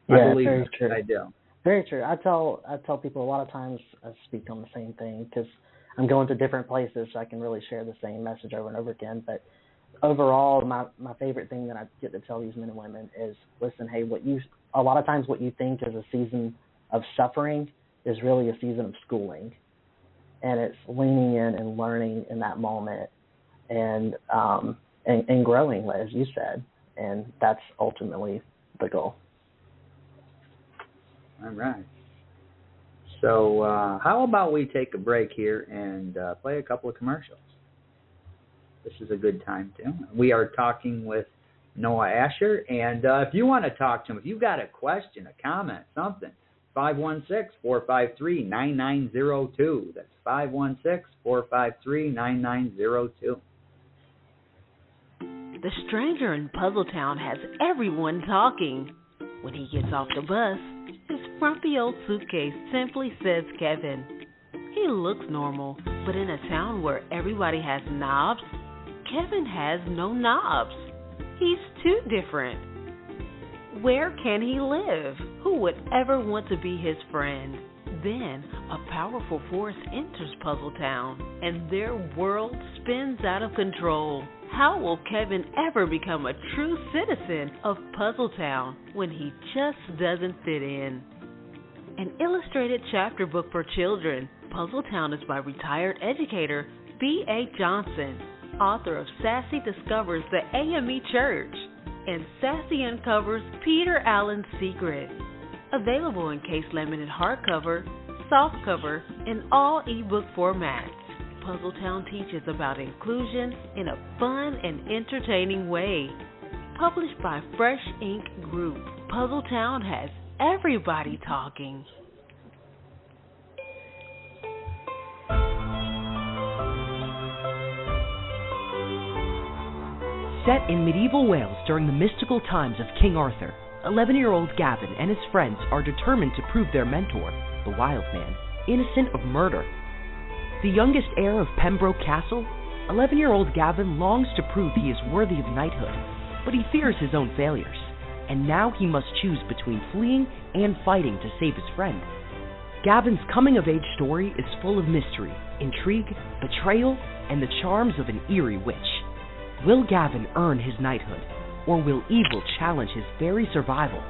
Yeah, I believe very true. I do. Very true. I tell people a lot of times I speak on the same thing because I'm going to different places, so I can really share the same message over and over again. But overall, my favorite thing that I get to tell these men and women is, listen, hey, a lot of times what you think is a season of suffering is really a season of schooling. And it's leaning in and learning in that moment and growing, as you said. And that's ultimately the goal. All right. So how about we take a break here and play a couple of commercials? This is a good time, too. We are talking with Noah Asher, and if you want to talk to him, if you've got a question, a comment, something, 516-453-9902. That's 516-453-9902. The stranger in Puzzletown has everyone talking. When he gets off the bus, his frumpy old suitcase simply says Kevin. He looks normal, but in a town where everybody has knobs, Kevin has no knobs. He's too different. Where can he live? Who would ever want to be his friend? Then a powerful force enters Puzzletown, and their world spins out of control. How will Kevin ever become a true citizen of Puzzletown when he just doesn't fit in? An illustrated chapter book for children, Puzzletown is by retired educator B.A. Johnson, author of Sassy Discovers the AME Church and Sassy Uncovers Peter Allen's Secret. Available in case laminate hardcover, softcover, and all ebook formats. Puzzletown teaches about inclusion in a fun and entertaining way. Published by Fresh Ink Group, Puzzletown has everybody talking. Set in medieval Wales during the mystical times of King Arthur, 11-year-old Gavin and his friends are determined to prove their mentor, the Wild Man, innocent of murder. The youngest heir of Pembroke Castle, 11-year-old Gavin longs to prove he is worthy of knighthood, but he fears his own failures, and now he must choose between fleeing and fighting to save his friend. Gavin's coming-of-age story is full of mystery, intrigue, betrayal, and the charms of an eerie witch. Will Gavin earn his knighthood, or will evil challenge his very survival?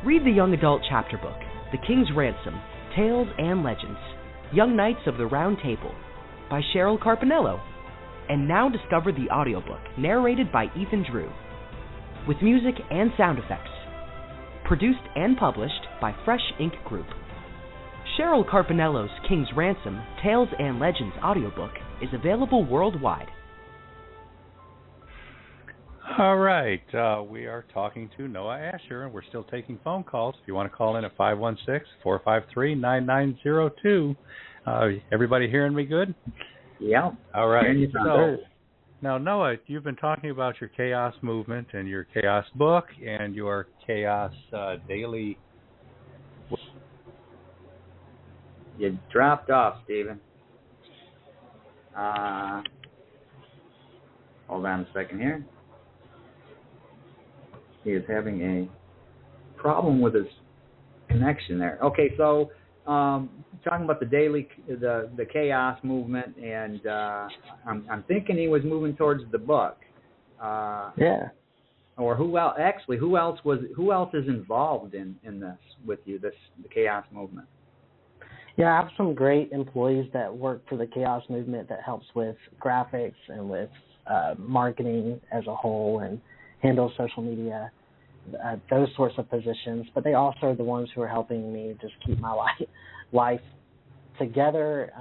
Read the young adult chapter book, The King's Ransom, Tales and Legends, Young Knights of the Round Table, by Cheryl Carpinello. And now discover the audiobook, narrated by Ethan Drew, with music and sound effects. Produced and published by Fresh Ink Group. Cheryl Carpinello's King's Ransom, Tales and Legends audiobook is available worldwide. All right, we are talking to Noah Asher, and we're still taking phone calls. If you want to call in at 516-453-9902. Everybody hearing me good? Yeah. All right. So, now, Noah, you've been talking about your chaos movement and your chaos book and your chaos daily. You dropped off, Stephen. Hold on a second here. He is having a problem with his connection there. Okay, so talking about the daily, the chaos movement, and I'm thinking he was moving towards the book. Yeah. Or who else? Actually, who else is involved in this with you? The chaos movement. Yeah, I have some great employees that work for the chaos movement that helps with graphics and with marketing as a whole and handle social media, those sorts of positions. But they also are the ones who are helping me just keep my life together.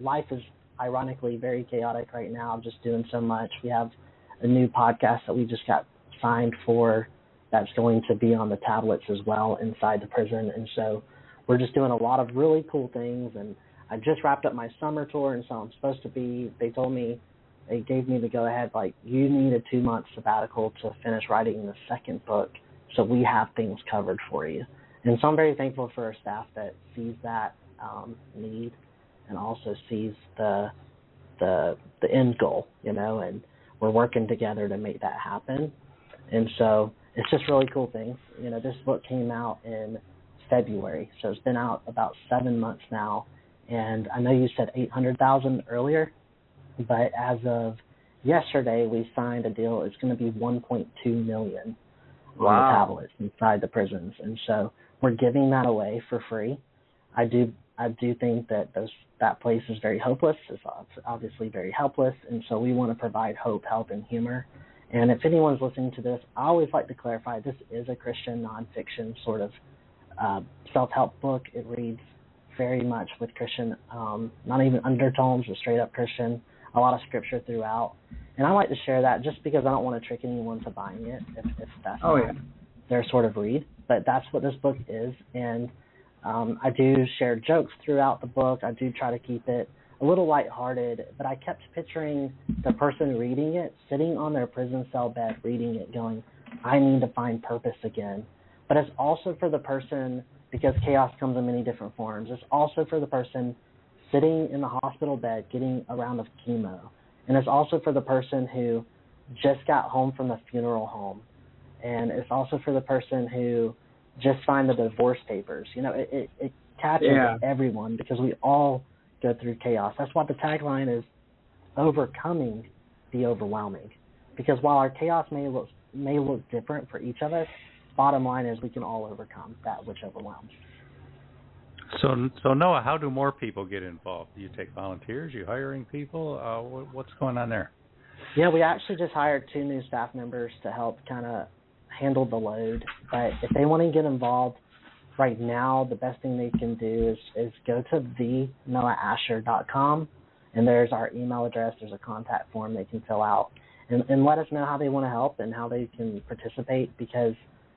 Life is ironically very chaotic right now. I'm just doing so much. We have a new podcast that we just got signed for that's going to be on the tablets as well inside the prison. And so we're just doing a lot of really cool things. And I just wrapped up my summer tour, and so I'm supposed to be, they gave me the go-ahead, like, you need a 2-month sabbatical to finish writing the second book, so we have things covered for you. And so I'm very thankful for our staff that sees that need and also sees the end goal, and we're working together to make that happen. And so it's just really cool things. This book came out in February, so it's been out about 7 months now. And I know you said 800,000 earlier, but as of yesterday, we signed a deal. It's going to be 1.2 million on the tablets inside the prisons, and so we're giving that away for free. I do think that that place is very hopeless. It's obviously very helpless, and so we want to provide hope, help, and humor. And if anyone's listening to this, I always like to clarify this is a Christian nonfiction sort of self-help book. It reads very much with Christian, not even undertones, but straight up Christian. A lot of scripture throughout. And I like to share that just because I don't want to trick anyone to buying it if that's not their sort of read. But that's what this book is. And I do share jokes throughout the book. I do try to keep it a little lighthearted. But I kept picturing the person reading it, sitting on their prison cell bed, reading it, going, I need to find purpose again. But it's also for the person, because chaos comes in many different forms, it's also for the person sitting in the hospital bed getting a round of chemo. And it's also for the person who just got home from the funeral home. And it's also for the person who just signed the divorce papers. It catches everyone because we all go through chaos. That's why the tagline is overcoming the overwhelming. Because while our chaos may look different for each of us, bottom line is we can all overcome that which overwhelms. So Noah, how do more people get involved? Do you take volunteers? Are you hiring people? What's going on there? Yeah, we actually just hired 2 new staff members to help kind of handle the load. But if they want to get involved right now, the best thing they can do is go to thenoahasher.com, and there's our email address. There's a contact form they can fill out. and let us know how they want to help and how they can participate, because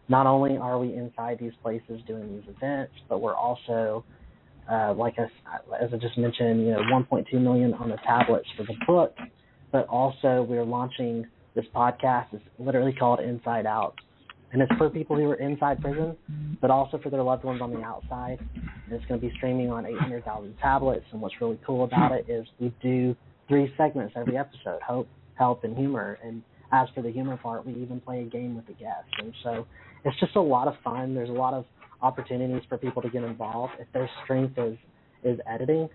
not only are we inside these places doing these events, but we're also, as I just mentioned, 1.2 million on the tablets for the book, but also we're launching this podcast. It's literally called Inside Out. And it's for people who are inside prison, but also for their loved ones on the outside. And it's going to be streaming on 800,000 tablets. And what's really cool about it is we do 3 segments every episode: hope, help, and humor. And as for the humor part, we even play a game with the guests. And so it's just a lot of fun. There's a lot of opportunities for people to get involved. If their strength is editing,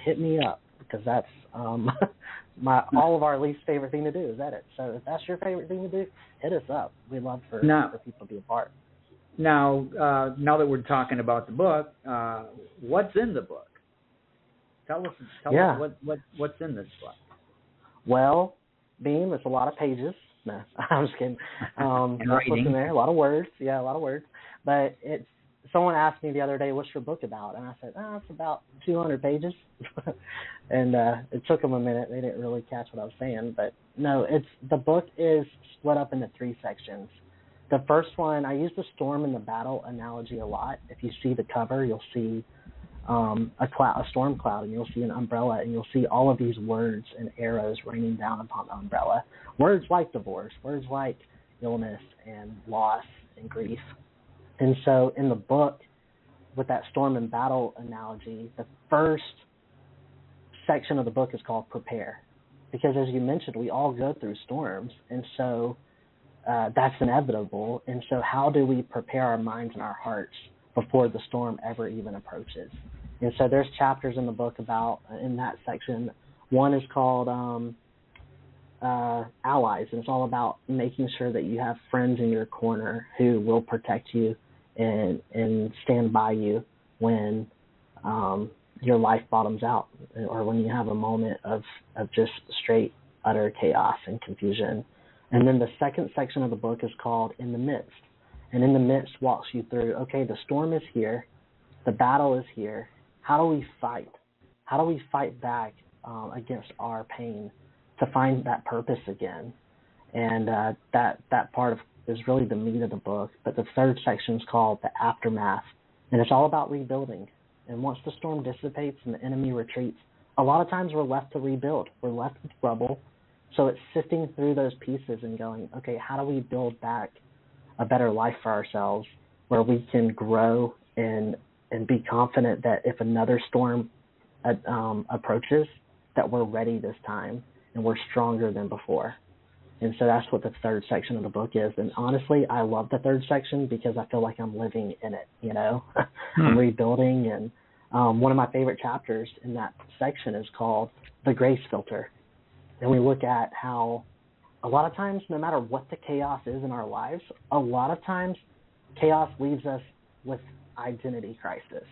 hit me up, because that's all of our least favorite thing to do is edit. So if that's your favorite thing to do, hit us up. We'd love for people to be a part. Now that we're talking about the book, what's in the book? Tell us what's in this book. Well, Beem, it's a lot of pages. No, I'm just kidding. What's in there? A lot of words. Yeah, a lot of words. But someone asked me the other day, what's your book about? And I said, it's about 200 pages. And it took them a minute. They didn't really catch what I was saying. But no, the book is split up into 3 sections. The first one, I use the storm and the battle analogy a lot. If you see the cover, you'll see a storm cloud, and you'll see an umbrella, and you'll see all of these words and arrows raining down upon the umbrella. Words like divorce, words like illness and loss and grief. And so in the book, with that storm and battle analogy, the first section of the book is called Prepare. Because as you mentioned, we all go through storms, and so that's inevitable. And so how do we prepare our minds and our hearts before the storm ever even approaches? And so there's chapters in the book about, in that section, one is called Allies, and it's all about making sure that you have friends in your corner who will protect you and stand by you when your life bottoms out, or when you have a moment of just straight, utter chaos and confusion. And then the second section of the book is called In the Midst. And In the Midst walks you through, okay, the storm is here, the battle is here. How do we fight? How do we fight back against our pain to find that purpose again? And that part is really the meat of the book. But the third section is called The Aftermath, and it's all about rebuilding. And once the storm dissipates and the enemy retreats, a lot of times we're left to rebuild. We're left with rubble. So it's sifting through those pieces and going, okay, how do we build back a better life for ourselves where we can grow and be confident that if another storm approaches, that we're ready this time and we're stronger than before. And so that's what the third section of the book is. And honestly, I love the third section because I feel like I'm living in it, I'm rebuilding. And one of my favorite chapters in that section is called The Grace Filter. And we look at how a lot of times, no matter what the chaos is in our lives, a lot of times chaos leaves us with identity crisis.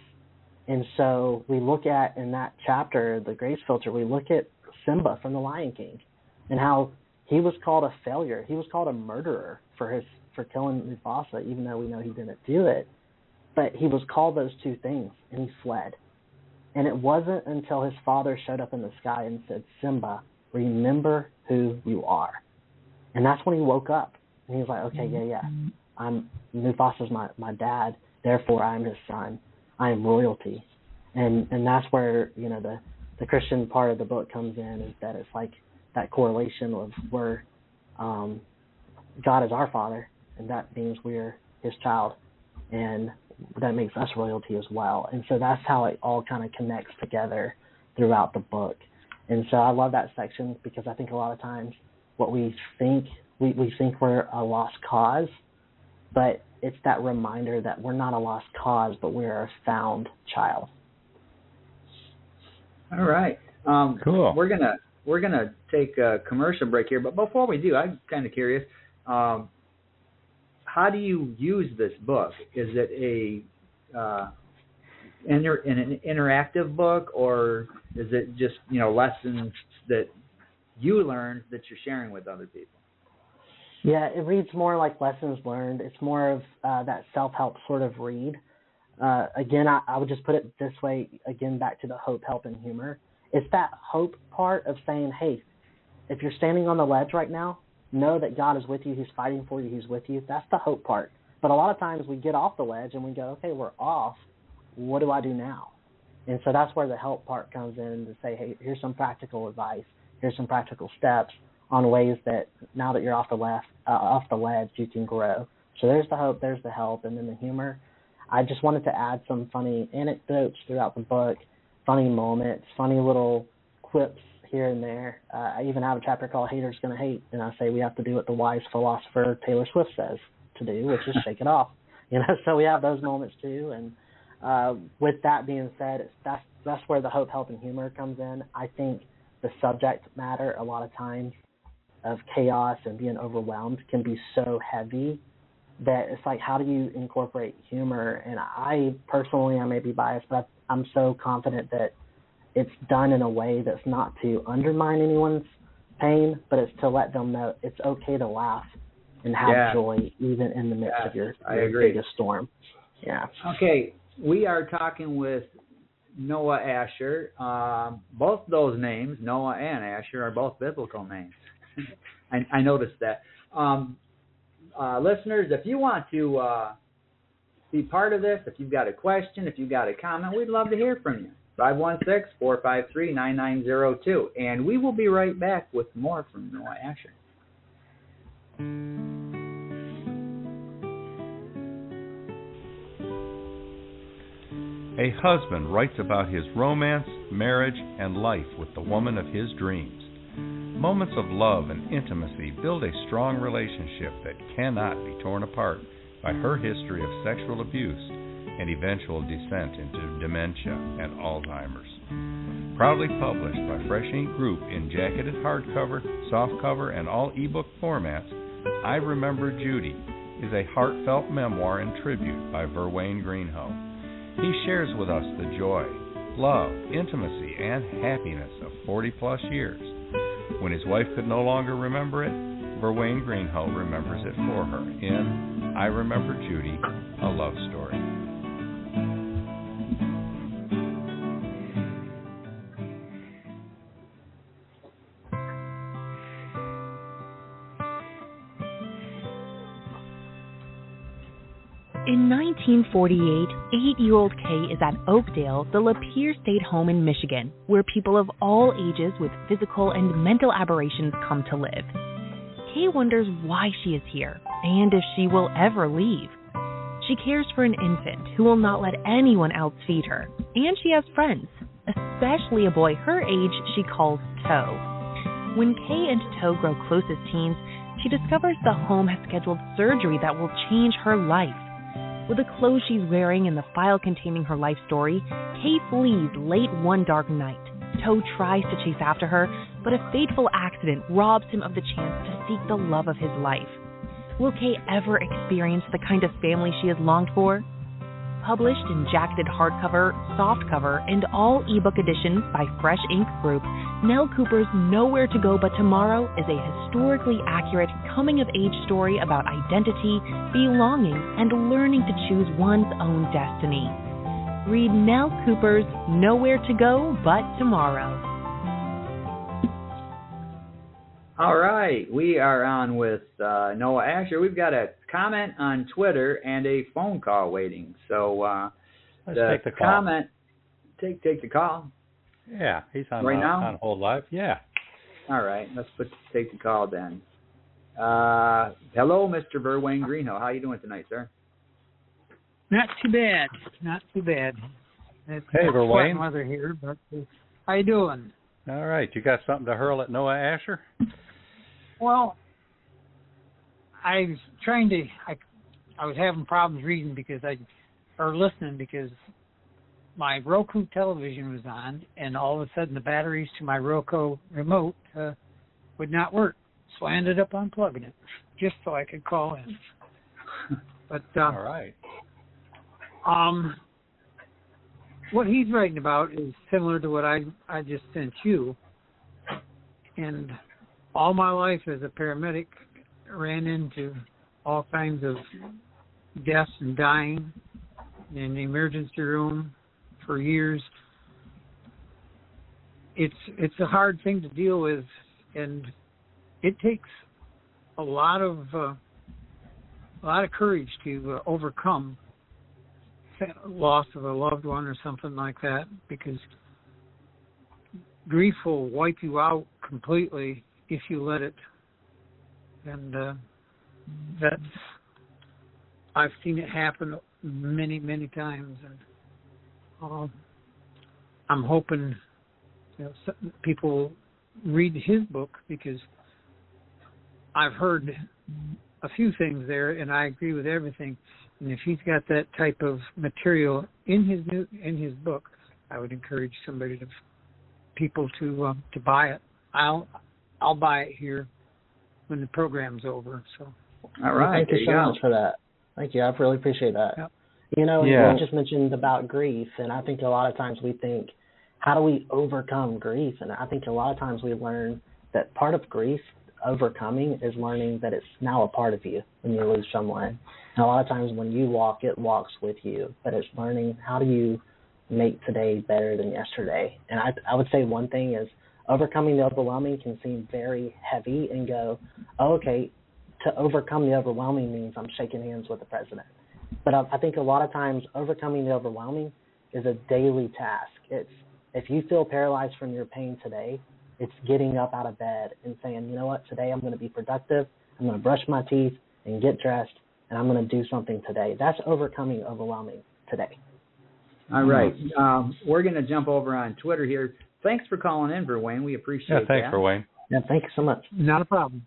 And so we look at, in that chapter, The Grace Filter, we look at Simba from The Lion King and how he was called a failure. He was called a murderer for killing Mufasa, even though we know he didn't do it. But he was called those two things, and he fled. And it wasn't until his father showed up in the sky and said, Simba, remember who you are. And that's when he woke up. And he was like, okay, Mufasa's my dad, therefore I am his son. I am royalty. And that's where, the Christian part of the book comes in, is that it's like that correlation of where God is our father, and that means we're his child, and that makes us royalty as well. And so that's how it all kind of connects together throughout the book. And so I love that section because I think a lot of times what we think, we think we're a lost cause, but it's that reminder that we're not a lost cause, but we're a found child. All right. Cool. We're gonna take a commercial break here, but before we do, I'm kind of curious. How do you use this book? Is it an interactive book, or is it just lessons that you learned that you're sharing with other people? Yeah, it reads more like lessons learned. It's more of that self-help sort of read. Again, I would just put it this way, again, back to the hope, help, and humor. It's that hope part of saying, hey, if you're standing on the ledge right now, know that God is with you. He's fighting for you. He's with you. That's the hope part. But a lot of times we get off the ledge and we go, okay, we're off. What do I do now? And so that's where the help part comes in to say, hey, here's some practical advice. Here's some practical steps on ways that now that you're off the ledge, you can grow. So there's the hope, there's the help, and then the humor. I just wanted to add some funny anecdotes throughout the book, funny moments, funny little quips here and there. I even have a chapter called Haters Gonna Hate, and I say we have to do what the wise philosopher Taylor Swift says to do, which is shake it off. So we have those moments too. And with that being said, that's where the hope, help, and humor comes in. I think the subject matter a lot of times of chaos and being overwhelmed can be so heavy that it's like, how do you incorporate humor? And I personally, I may be biased, but I'm so confident that it's done in a way that's not to undermine anyone's pain, but it's to let them know it's okay to laugh and have joy even in the midst of your biggest storm. Yeah. Okay, we are talking with Noah Asher. Both those names, Noah and Asher, are both biblical names. I noticed that. Listeners, if you want to be part of this, if you've got a question, if you've got a comment, we'd love to hear from you. 516-453-9902. And we will be right back with more from Noah Asher. A husband writes about his romance, marriage, and life with the woman of his dreams. Moments of love and intimacy build a strong relationship that cannot be torn apart by her history of sexual abuse and eventual descent into dementia and Alzheimer's. Proudly published by Fresh Ink Group in jacketed hardcover, softcover, and all ebook formats, I Remember Judy is a heartfelt memoir and tribute by Verwayne Greenhow. He shares with us the joy, love, intimacy, and happiness of 40-plus years. When his wife could no longer remember it, Verwayne Greenhow remembers it for her in I Remember Judy, a love story. In 1948, 8-year-old Kay is at Oakdale, the Lapeer State Home in Michigan, where people of all ages with physical and mental aberrations come to live. Kay wonders why she is here and if she will ever leave. She cares for an infant who will not let anyone else feed her, and she has friends, especially a boy her age she calls Toe. When Kay and Toe grow close as teens, she discovers the home has scheduled surgery that will change her life. With the clothes she's wearing and the file containing her life story, Kay flees late one dark night. Toe tries to chase after her, but a fateful accident robs him of the chance to seek the love of his life. Will Kay ever experience the kind of family she has longed for? Published in jacketed hardcover, softcover, and all ebook editions by Fresh Ink Group, Nell Cooper's Nowhere to Go But Tomorrow is a historically accurate coming-of-age story about identity, belonging, and learning to choose one's own destiny. Read Nell Cooper's Nowhere to Go But Tomorrow. All right, we are on with Noah Asher. We've got a comment on Twitter and a phone call waiting. So let's take the call. Comment, take the call. Yeah, he's on right now. On hold live. Yeah. All right, let's take the call then. Hello, Mr. Verwayne Greenhow. How you doing tonight, sir? Not too bad. Not too bad. It's hey, Verwayne. Weather here, but how you doing? All right, you got something to hurl at Noah Asher? Well, I was trying to. I was having problems reading listening because my Roku television was on, and all of a sudden the batteries to my Roku remote would not work. So I ended up unplugging it just so I could call in. But all right. What he's writing about is similar to what I just sent you. And all my life as a paramedic, ran into all kinds of deaths and dying in the emergency room for years. It's a hard thing to deal with and it takes a lot of courage to overcome loss of a loved one or something like that, because grief will wipe you out completely if you let it. And that's, I've seen it happen many, many times, and I'm hoping people read his book, because I've heard a few things there, and I agree with everything. And if he's got that type of material in his book, I would encourage people to buy it. I'll buy it here when the program's over. So, all right, thank you so much for that. Thank you. I really appreciate that. Yep. You just mentioned about grief, and I think a lot of times we think, how do we overcome grief? And I think a lot of times we learn that part of grief, overcoming, is learning that it's now a part of you when you lose someone. And a lot of times when you walk, it walks with you. But it's learning, how do you make today better than yesterday? And I would say one thing is, overcoming the overwhelming can seem very heavy and go, oh, okay, to overcome the overwhelming means I'm shaking hands with the president. But I think a lot of times overcoming the overwhelming is a daily task. It's, if you feel paralyzed from your pain today, it's getting up out of bed and saying, you know what, today I'm going to be productive, I'm going to brush my teeth and get dressed, and I'm going to do something today. That's overcoming overwhelming today. All right. We're going to jump over on Twitter here. Thanks for calling in, Wayne. We appreciate that. Yeah, thanks for Wayne. Yeah, thank you so much. Not a problem.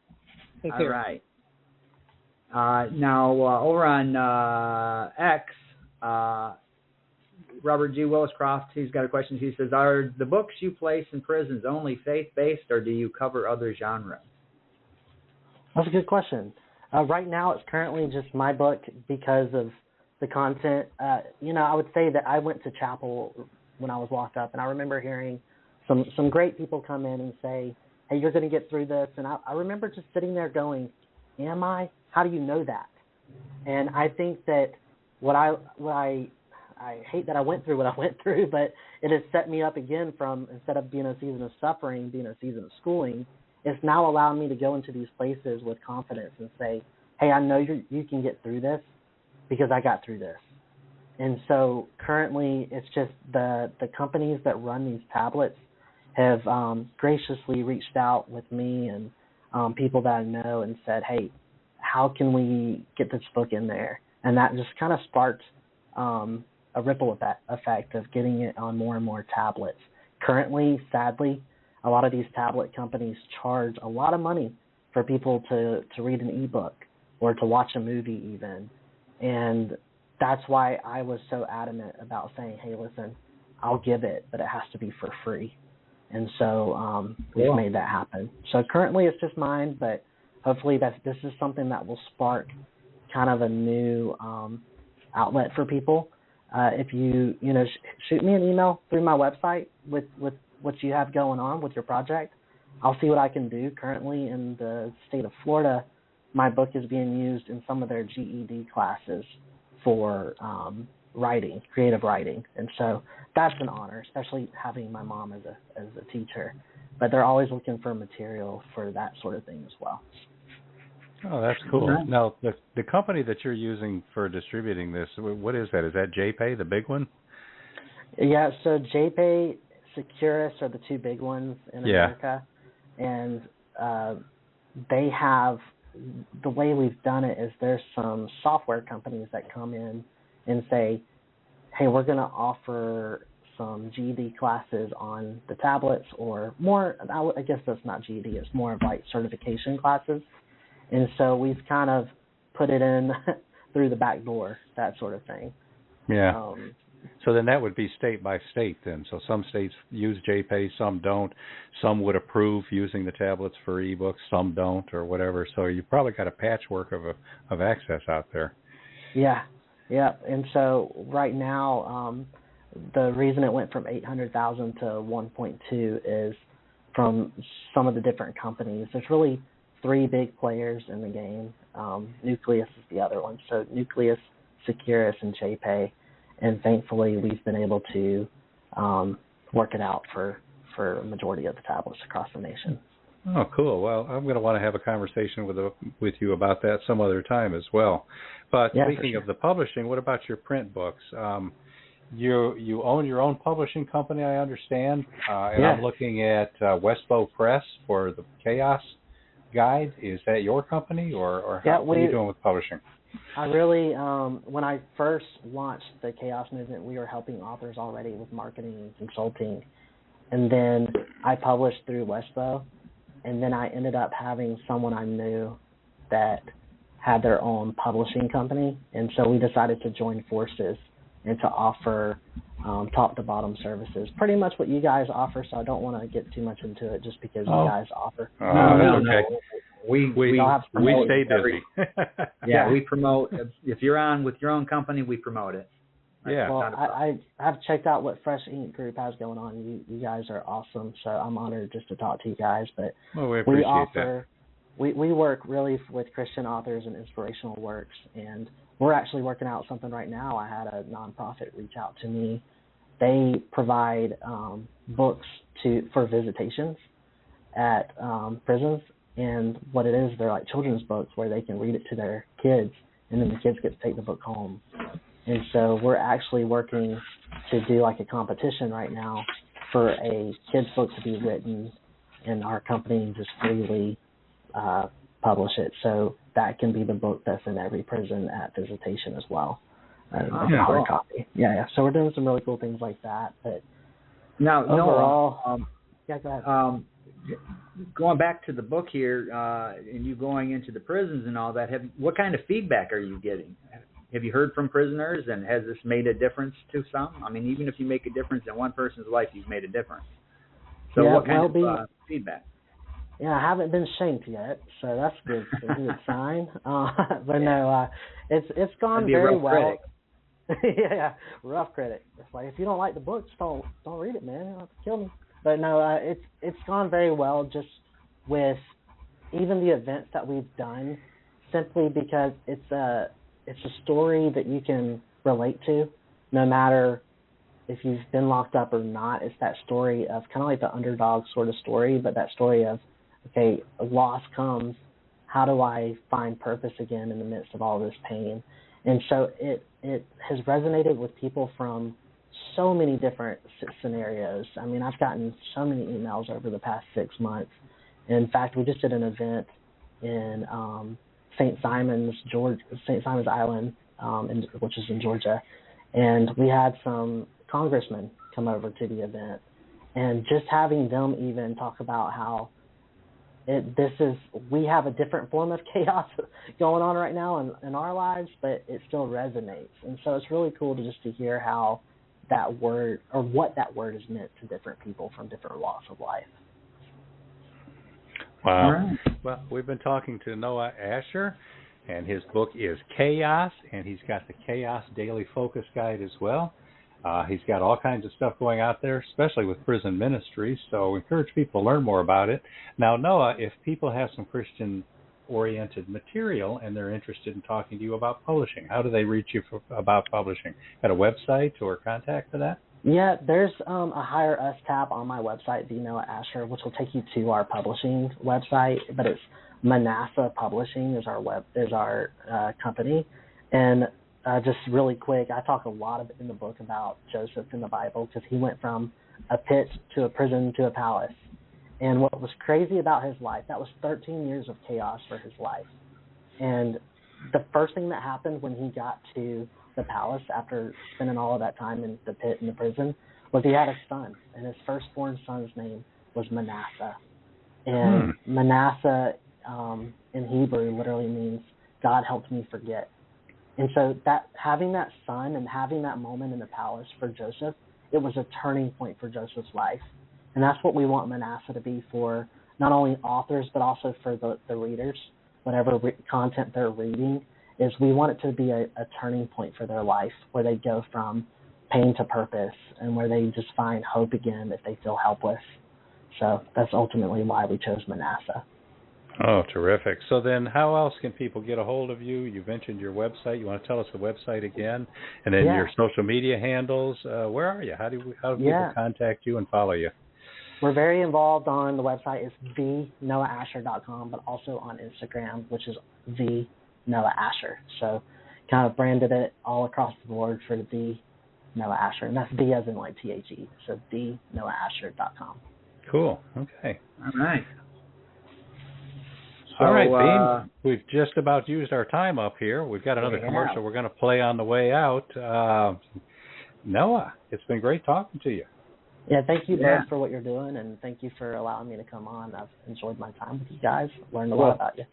Take care. All right. Now, over on X, Robert G. Williscroft, he's got a question. He says, are the books you place in prisons only faith-based, or do you cover other genres? That's a good question. Right now, it's currently just my book because of the content. I would say that I went to chapel when I was locked up, and I remember hearing some great people come in and say, hey, you're going to get through this. And I remember just sitting there going, am I? How do you know that? And I think that I hate that I went through what I went through, but it has set me up again from, instead of being a season of suffering, being a season of schooling, it's now allowing me to go into these places with confidence and say, hey, I know you can get through this because I got through this. And so currently it's just the companies that run these tablets have graciously reached out with me and people that I know and said, hey, how can we get this book in there? And that just kind of sparked a ripple effect of getting it on more and more tablets. Currently, sadly, a lot of these tablet companies charge a lot of money for people to read an ebook or to watch a movie even. And that's why I was so adamant about saying, hey, listen, I'll give it, but it has to be for free. And so we've made that happen. So currently it's just mine, but hopefully this is something that will spark kind of a new outlet for people. If you shoot me an email through my website with what you have going on with your project, I'll see what I can do. Currently in the state of Florida, my book is being used in some of their GED classes for writing, creative writing. And so that's an honor, especially having my mom as a teacher. But they're always looking for material for that sort of thing as well. Oh, that's cool. Right. Now, the company that you're using for distributing this, what is that? Is that JPay, the big one? Yeah, so JPay, Securus are the two big ones in America. And they have, the way we've done it is there's some software companies that come in and say, hey, we're going to offer some GED classes on the tablets, or more, I guess that's not GED, it's more of like certification classes. And so we've kind of put it in through the back door, that sort of thing. Yeah. So then that would be state by state then. So some states use JPay, some don't. Some would approve using the tablets for ebooks, some don't, or whatever. So you probably got a patchwork of access out there. Yeah. And so right now, the reason it went from 800,000 to 1.2 is from some of the different companies. There's really 3 big players in the game. Nucleus is the other one. So Nucleus, Securus, and JPay. And thankfully, we've been able to work it out for a majority of the tablets across the nation. Oh, cool. Well, I'm going to want to have a conversation with you about that some other time as well. But speaking of the publishing, what about your print books? You own your own publishing company, I understand, and I'm looking at Westbow Press for the Chaos Guide. Is that your company, or what are you doing with publishing? I really, when I first launched the Chaos Movement, we were helping authors already with marketing and consulting, and then I published through Westbow, and then I ended up having someone I knew that had their own publishing company, and so we decided to join forces and to offer top-to-bottom services. Pretty much what you guys offer, so I don't want to get too much into it just because you guys offer. No. We stay busy. We promote. If you're on with your own company, we promote it. Well, I've checked out what Fresh Ink Group has going on. You guys are awesome, so I'm honored just to talk to you guys. But we appreciate that. We work really with Christian authors and inspirational works, and we're actually working out something right now. I had a nonprofit reach out to me. They provide books for visitations at prisons, and what it is, they're like children's books where they can read it to their kids, and then the kids get to take the book home. And so we're actually working to do like a competition right now for a kid's book to be written, and our company just freely publish it. So that can be the book that's in every prison at visitation as well. Hard copy. So we're doing some really cool things like that. But now, overall, go ahead. Going back to the book here, and you going into the prisons and all that, what kind of feedback are you getting? Have you heard from prisoners, and has this made a difference to some? I mean, even if you make a difference in one person's life, you've made a difference. So what kind of feedback? Yeah, I haven't been shanked yet, so that's good. It's a good sign. But no, it's gone very well. Rough critic. It's like, if you don't like the book, just don't read it, man. It'll kill me. But no, it's gone very well, just with even the events that we've done, simply because it's a story that you can relate to, no matter if you've been locked up or not. It's that story of kind of like the underdog sort of story, but that story of, okay, a loss comes, how do I find purpose again in the midst of all this pain? And so it has resonated with people from so many different scenarios. I mean, I've gotten so many emails over the past 6 months. In fact, we just did an event in St. Simon's Island, which is in Georgia, and we had some congressmen come over to the event, and just having them even talk about how we have a different form of chaos going on right now in our lives, but it still resonates. And so it's really cool to hear how that word, or what that word is meant to different people from different walks of life. Wow. Right. Well, we've been talking to Noah Asher, and his book is Chaos, and he's got the Chaos Daily Focus Guide as well. He's got all kinds of stuff going out there, especially with prison ministries, so we encourage people to learn more about it. Now, Noah, if people have some Christian-oriented material and they're interested in talking to you about publishing, how do they reach you about publishing? Got a website or contact for that? Yeah, there's a Hire Us tab on my website, Noah Asher, which will take you to our publishing website, but it's Manasseh Publishing is our company. And just really quick, I talk a lot in the book about Joseph in the Bible, because he went from a pit to a prison to a palace. And what was crazy about his life, that was 13 years of chaos for his life. And the first thing that happened when he got to the palace after spending all of that time in the pit in the prison was he had a son, and his firstborn son's name was Manasseh. And Manasseh in Hebrew literally means God helped me forget. And so that having that son and having that moment in the palace for Joseph, it was a turning point for Joseph's life. And that's what we want Manasseh to be for not only authors, but also for the readers, whatever content they're reading, is we want it to be a turning point for their life, where they go from pain to purpose, and where they just find hope again if they feel helpless. So that's ultimately why we chose Manasseh. Oh, terrific. So then how else can people get a hold of you? You mentioned your website. You want to tell us the website again? And then your social media handles. Where are you? How do people contact you and follow you? We're very involved on the website. It's thenoaasher.com, but also on Instagram, which is thenoaasher. So kind of branded it all across the board for the Noah Asher, and that's D as in like THE. So thenoaasher.com. Cool. Okay. All right. So, all right, Beem, we've just about used our time up here. We've got another commercial we're going to play on the way out. Noah, it's been great talking to you. Yeah, thank you both for what you're doing, and thank you for allowing me to come on. I've enjoyed my time with you guys, learned a lot about you.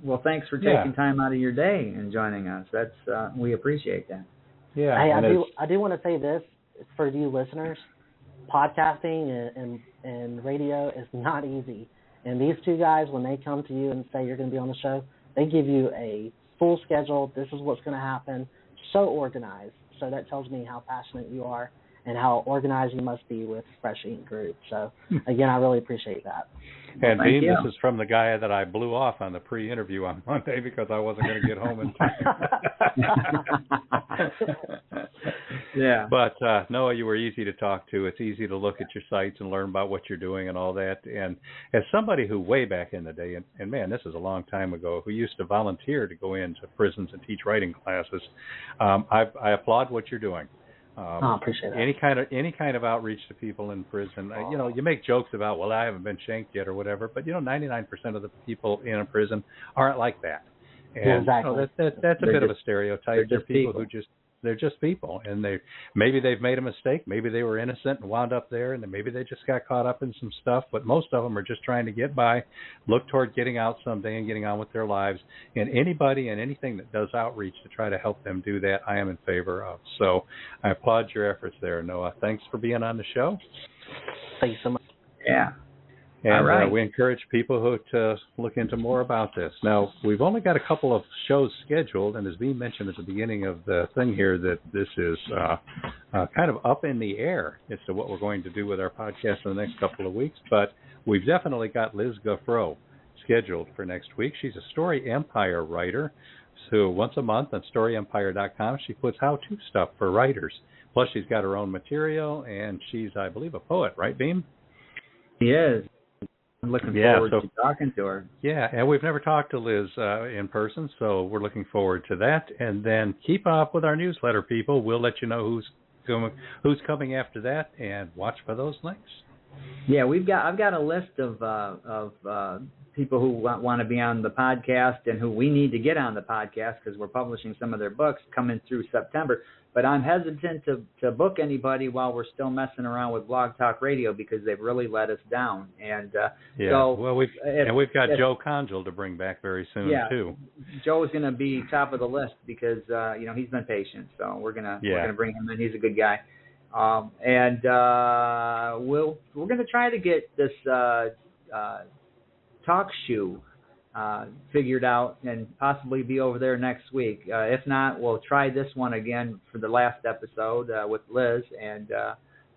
Well, thanks for taking time out of your day and joining us. That's we appreciate that. Yeah. Hey, I do want to say this for you listeners: podcasting and radio is not easy. And these two guys, when they come to you and say you're going to be on the show, they give you a full schedule. This is what's going to happen. So organized. So that tells me how passionate you are and how organized you must be with Fresh Ink Group. So, again, I really appreciate that. And Beem, this is from the guy that I blew off on the pre-interview on Monday because I wasn't going to get home in time. Yeah. But, Noah, you were easy to talk to. It's easy to look at your sites and learn about what you're doing and all that. And as somebody who way back in the day, and man, this is a long time ago, who used to volunteer to go into prisons and teach writing classes, I applaud what you're doing. I appreciate that. Any kind of outreach to people in prison. You make jokes about, well, I haven't been shanked yet or whatever, but 99% of the people in a prison aren't like that. And exactly. That's a bit of a stereotype. They're people who they're just people, and maybe they've made a mistake, maybe they were innocent and wound up there, and then maybe they just got caught up in some stuff, but most of them are just trying to get by, look toward getting out someday and getting on with their lives, and anybody and anything that does outreach to try to help them do that, I am in favor of. So I applaud your efforts there, Noah. Thanks for being on the show. Thank you so much. Yeah. And we encourage people to look into more about this. Now, we've only got a couple of shows scheduled, and as Beem mentioned at the beginning of the thing here, that this is kind of up in the air as to what we're going to do with our podcast in the next couple of weeks. But we've definitely got Liz Guffreau scheduled for next week. She's a Story Empire writer. So once a month on StoryEmpire.com, she puts how-to stuff for writers. Plus, she's got her own material, and she's, I believe, a poet, right, Beem? She is. I'm looking forward to talking to her. Yeah, and we've never talked to Liz in person, so we're looking forward to that. And then keep up with our newsletter, people. We'll let you know who's coming after that, and watch for those links. Yeah, I've got a list of people who want to be on the podcast and who we need to get on the podcast because we're publishing some of their books coming through September. But I'm hesitant to book anybody while we're still messing around with Blog Talk Radio because they've really let us down. And we've got Joe Conjal to bring back very soon too. Joe's going to be top of the list because he's been patient. So we're gonna bring him in. He's a good guy. We're going to try to get this talk show figured out and possibly be over there next week. If not, we'll try this one again for the last episode with Liz and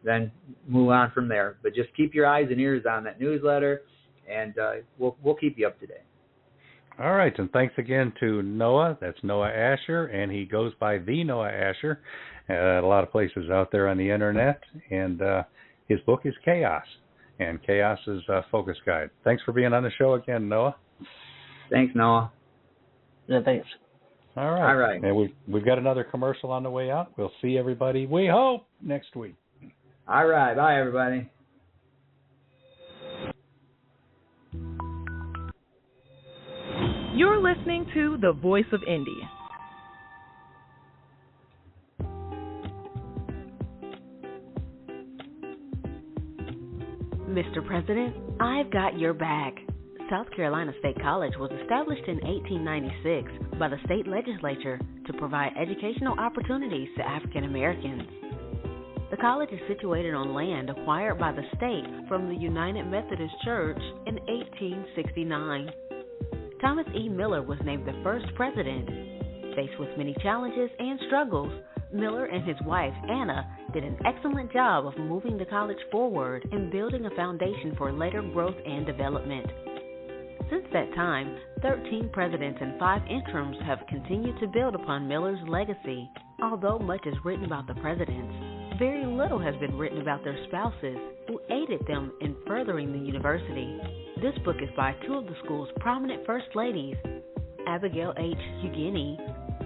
then move on from there. But just keep your eyes and ears on that newsletter, and we'll keep you up to date. All right, and thanks again to Noah. That's Noah Asher, and he goes by the Noah Asher at a lot of places out there on the internet. And his book is Chaos, and Chaos is a focus guide. Thanks for being on the show again, Noah. Thanks, Noah. Yeah, thanks. All right. And we've got another commercial on the way out. We'll see everybody, we hope, next week. All right. Bye, everybody. You're listening to The Voice of Indy. Mr. President, I've got your back. South Carolina State College was established in 1896 by the state legislature to provide educational opportunities to African Americans. The college is situated on land acquired by the state from the United Methodist Church in 1869. Thomas E. Miller was named the first president. Faced with many challenges and struggles, Miller and his wife, Anna, did an excellent job of moving the college forward and building a foundation for later growth and development. Since that time, 13 presidents and 5 interims have continued to build upon Miller's legacy. Although much is written about the presidents, very little has been written about their spouses, who aided them in furthering the university. This book is by two of the school's prominent first ladies, Abigail H. Hughini,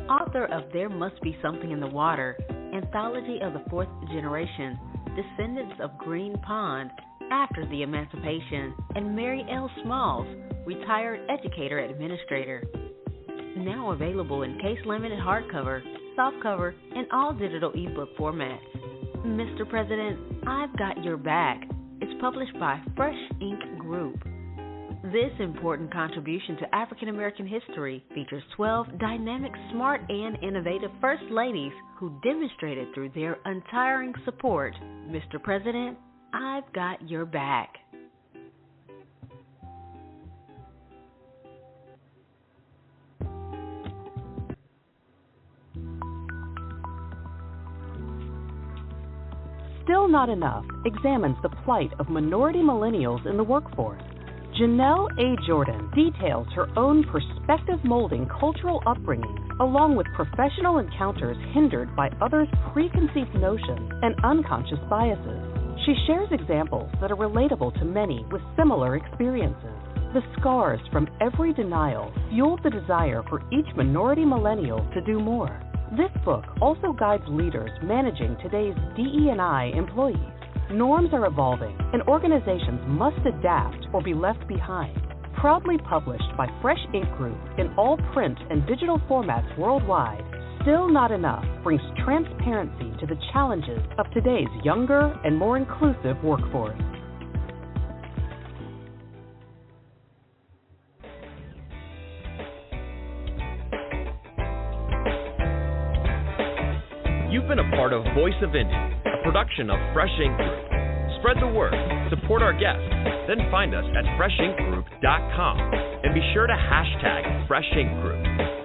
author of There Must Be Something in the Water, Anthology of the Fourth Generation, Descendants of Green Pond, After the Emancipation, and Mary L. Smalls, Retired Educator Administrator. Now available in case-limited hardcover, softcover, and all digital ebook formats. Mr. President, I've Got Your Back is published by Fresh Ink Group. This important contribution to African American history features 12 dynamic, smart, and innovative First Ladies who demonstrated through their untiring support, Mr. President, I've Got Your Back. Still Not Enough examines the plight of minority millennials in the workforce. Janelle A. Jordan details her own perspective molding cultural upbringing, along with professional encounters hindered by others' preconceived notions and unconscious biases. She shares examples that are relatable to many with similar experiences. The scars from every denial fueled the desire for each minority millennial to do more. This book also guides leaders managing today's DE&I employees. Norms are evolving, and organizations must adapt or be left behind. Proudly published by Fresh Ink Group in all print and digital formats worldwide, Still Not Enough brings transparency to the challenges of today's younger and more inclusive workforce. You've been a part of Voice of Indy, a production of Fresh Ink Group. Spread the word, support our guests, then find us at freshinkgroup.com and be sure to hashtag Fresh Ink Group.